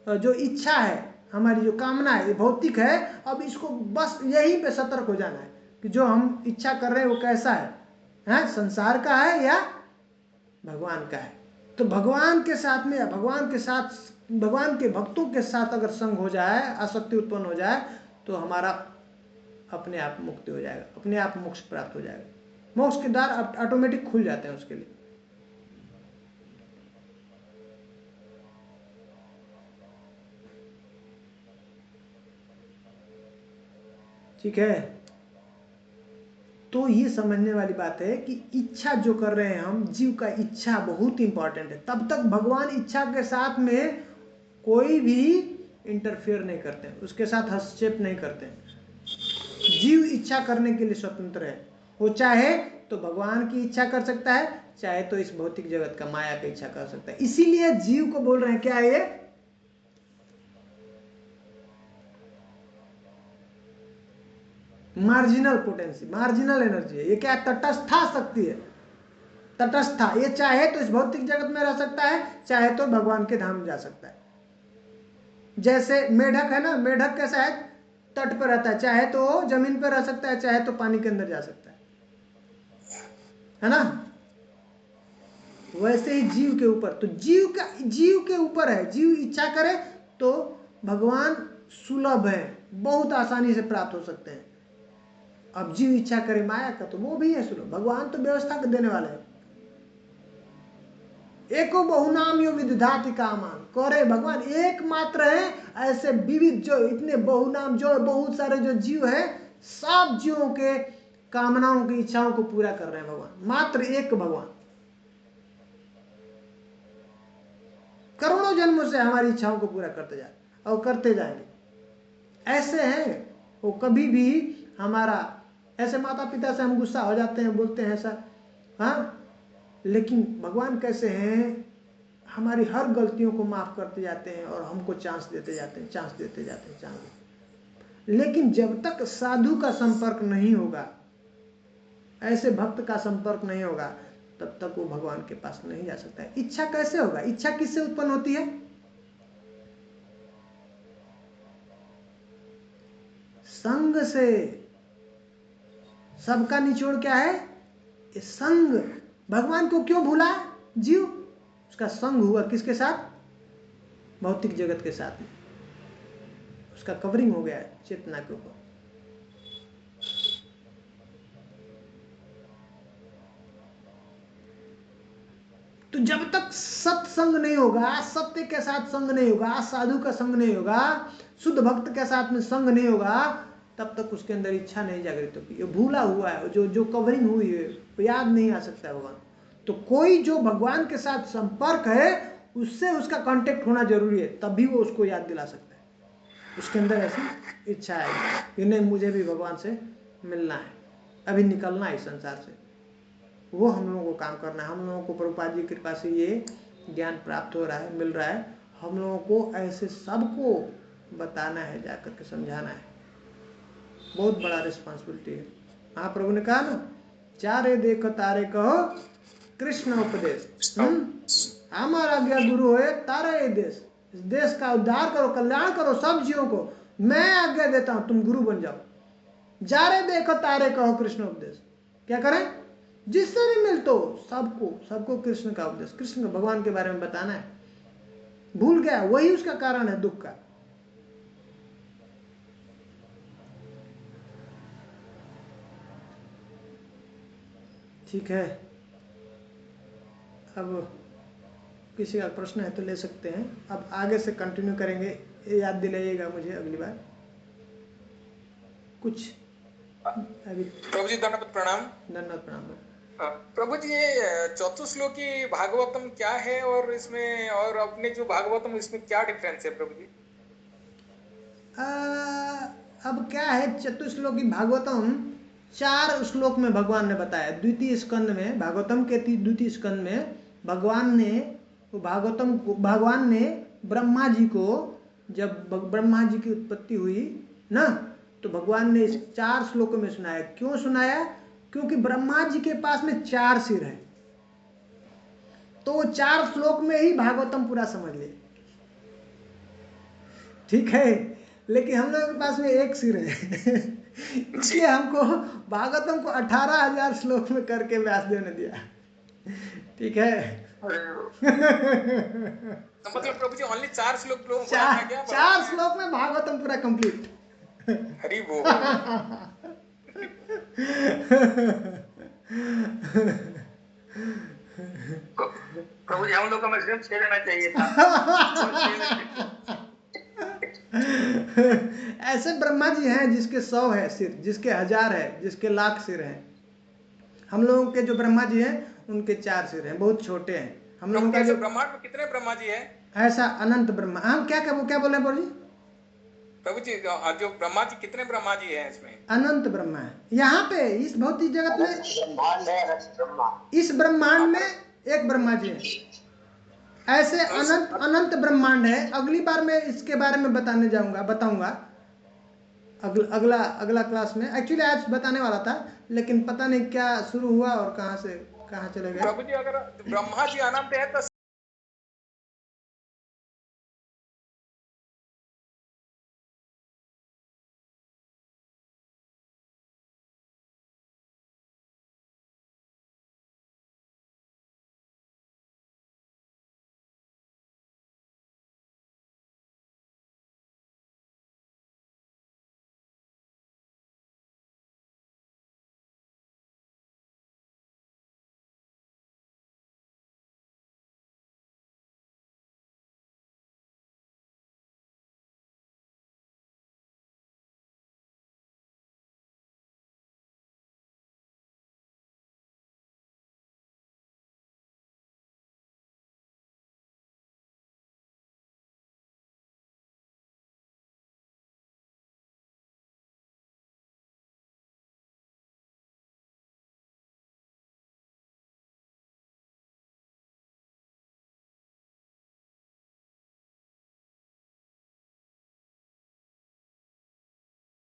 जो इच्छा है, हमारी जो कामना है, ये भौतिक है। अब इसको बस यहीं पे सतर्क हो जाना है कि जो हम इच्छा कर रहे हैं वो कैसा है, संसार का है या भगवान का है। तो भगवान के साथ में, भगवान के साथ, भगवान के भक्तों के साथ अगर संग हो जाए, आसक्ति उत्पन्न हो जाए, तो हमारा अपने आप मुक्ति हो जाएगा, अपने आप मोक्ष प्राप्त हो जाएगा। मोक्ष के द्वार ऑटोमेटिक खुल जाते हैं उसके लिए। ठीक है, तो ये समझने वाली बात है कि इच्छा जो कर रहे हैं हम, जीव का इच्छा बहुत इंपॉर्टेंट है। तब तक भगवान इच्छा के साथ में कोई भी इंटरफेयर नहीं करते हैं, उसके साथ हस्तक्षेप नहीं करते हैं। जीव इच्छा करने के लिए स्वतंत्र है, वो चाहे तो भगवान की इच्छा कर सकता है, चाहे तो इस भौतिक जगत का, माया की इच्छा कर सकता है। इसीलिए जीव को बोल रहे हैं क्या है, ये मार्जिनल पोटेंसी, मार्जिनल एनर्जी है। ये क्या है, तटस्था शक्ति है, तटस्था। ये चाहे तो इस भौतिक जगत में रह सकता है, चाहे तो भगवान के धाम जा सकता है। जैसे मेढक है ना, मेढक कैसा है, तट पर रहता है, चाहे तो जमीन पर रह सकता है, चाहे तो पानी के अंदर जा सकता है ना। वैसे ही जीव के ऊपर, तो जीव के ऊपर है। जीव इच्छा करे तो भगवान सुलभ है, बहुत आसानी से प्राप्त हो सकते हैं। अब जीव इच्छा करे माया का, तो वो भी है सुलभ। भगवान तो व्यवस्था देने वाले हैं। एको बहुनाम यो विदधाति कामान, करे भगवान एकमात्र है ऐसे विविध, जो इतने बहुनाम, जो बहुत सारे जो जीव है, सब जीवों के कामनाओं की, इच्छाओं को पूरा कर रहे हैं भगवान। मात्र एक भगवान करोड़ों जन्मों से हमारी इच्छाओं को पूरा करते जाए और करते जाएंगे। ऐसे हैं वो, कभी भी हमारा, ऐसे माता पिता से हम गुस्सा हो जाते हैं, बोलते हैं ऐसा, हाँ, लेकिन भगवान कैसे हैं, हमारी हर गलतियों को माफ करते जाते हैं और हमको चांस देते जाते हैं, चांस देते जाते हैं, चांस। लेकिन जब तक साधु का संपर्क नहीं होगा, ऐसे भक्त का संपर्क नहीं होगा, तब तक वो भगवान के पास नहीं जा सकता है। इच्छा कैसे होगा? इच्छा किससे उत्पन्न होती है? संग से। सबका निचोड़ क्या है? ये संग। भगवान को क्यों भूला जीव? उसका संग हुआ किसके साथ? भौतिक जगत के साथ में। उसका कवरिंग हो गया है चेतना के ऊपर। तो जब तक सत्संग नहीं होगा, सत्य के साथ संग नहीं होगा, साधु का संग नहीं होगा, शुद्ध भक्त के साथ में संग नहीं होगा, तब तक उसके अंदर इच्छा नहीं जागृत होगी। ये भूला हुआ है, जो कवरिंग हुई है वो याद नहीं आ सकता है भगवान। तो कोई जो भगवान के साथ संपर्क है उससे उसका कांटेक्ट होना जरूरी है, तभी वो उसको याद दिला सकता है। उसके अंदर ऐसी इच्छा है कि नहीं मुझे भी भगवान से मिलना है, अभी निकलना है इस संसार से। वो हम लोगों को काम करना है। हम लोगों को प्रभुपाद जी की कृपा से ये ज्ञान प्राप्त हो रहा है, मिल रहा है। हम लोगों को ऐसे सबको बताना है, जाकर के समझाना है। बहुत बड़ा रिस्पॉन्सिबिलिटी है। महाप्रभु ने कहा ना, चारे देखो तारे कहो कृष्ण उपदेश। हमारा आज्ञा गुरु है, तारा ये देश। इस देश का उद्धार करो, कल्याण करो सब जीवों को। मैं आज्ञा देता हूं, तुम गुरु बन जाओ। जारे देखो तारे कहो कृष्ण उपदेश। क्या करें? जिससे भी मिलते हो सबको कृष्ण का उपदेश, कृष्ण भगवान के बारे में बताना है। भूल गया, वही उसका कारण है दुख का। ठीक है, अब किसी का प्रश्न है तो ले सकते हैं। अब आगे से कंटिन्यू करेंगे, याद दिलाइएगा मुझे अगली बार कुछ। अभी प्रभु जी धन्यवाद, प्रणाम। धन्यवाद, प्रणाम। प्रभु जी, ये चतुश्लोकी भागवतम क्या है और इसमें और अपने जो भागवतम इसमें क्या डिफरेंस है प्रभु जी? अब क्या है, चतुश्लोकी भागवतम 4 श्लोक में भगवान ने बताया। द्वितीय स्कंद में, भागवतम के द्वितीय स्कंद में भगवान ने ब्रह्मा जी को, जब ब्रह्मा जी की उत्पत्ति हुई ना, तो भगवान ने इस 4 श्लोकों में सुनाया। क्यों सुनाया? क्योंकि ब्रह्मा जी के पास में 4 सिर है, तो वो 4 श्लोक में ही भागवतम पूरा समझ ले। ठीक है, लेकिन हम लोगों के पास में 1 सिर है इसलिए हमको भागवतम को 18,000 श्लोक में करके व्यासदेव ने दिया। ठीक है तो मतलब प्रभु जी ओनली 4 श्लोक प्रभु 4 श्लोक में भागवतम पूरा कंप्लीट। हरि बोल। प्रभु जी हम लोग को मशरूम छेड़ देना चाहिए था। ऐसे ब्रह्मा जी हैं जिसके 100 है सिर, जिसके 1000 है, जिसके लाख सिर हैं। हम लोगों के जो ब्रह्मा जी हैं उनके 4 सिर हैं, बहुत छोटे हैं। हम लोगों का जो ब्रह्मांड में कितने ब्रह्मा जी हैं? ऐसा अनंत ब्रह्मा। हम क्या बोले प्रभु जी? प्रभु जी जो ब्रह्मा जी, कितने ब्रह्मा जी हैं इसमें? अनंत ब्रह्मा है। यहाँ पे इस भौतिक जगत में इस ब्रह्मांड में एक ब्रह्मा जी है। ऐसे अनंत ब्रह्मांड है। अगली बार मैं इसके बारे में बताऊंगा अगला क्लास में। एक्चुअली आज बताने वाला था, लेकिन पता नहीं क्या शुरू हुआ और कहाँ से कहाँ चले गए। प्रभु जी अगर ब्रह्मा जी अनंत है तो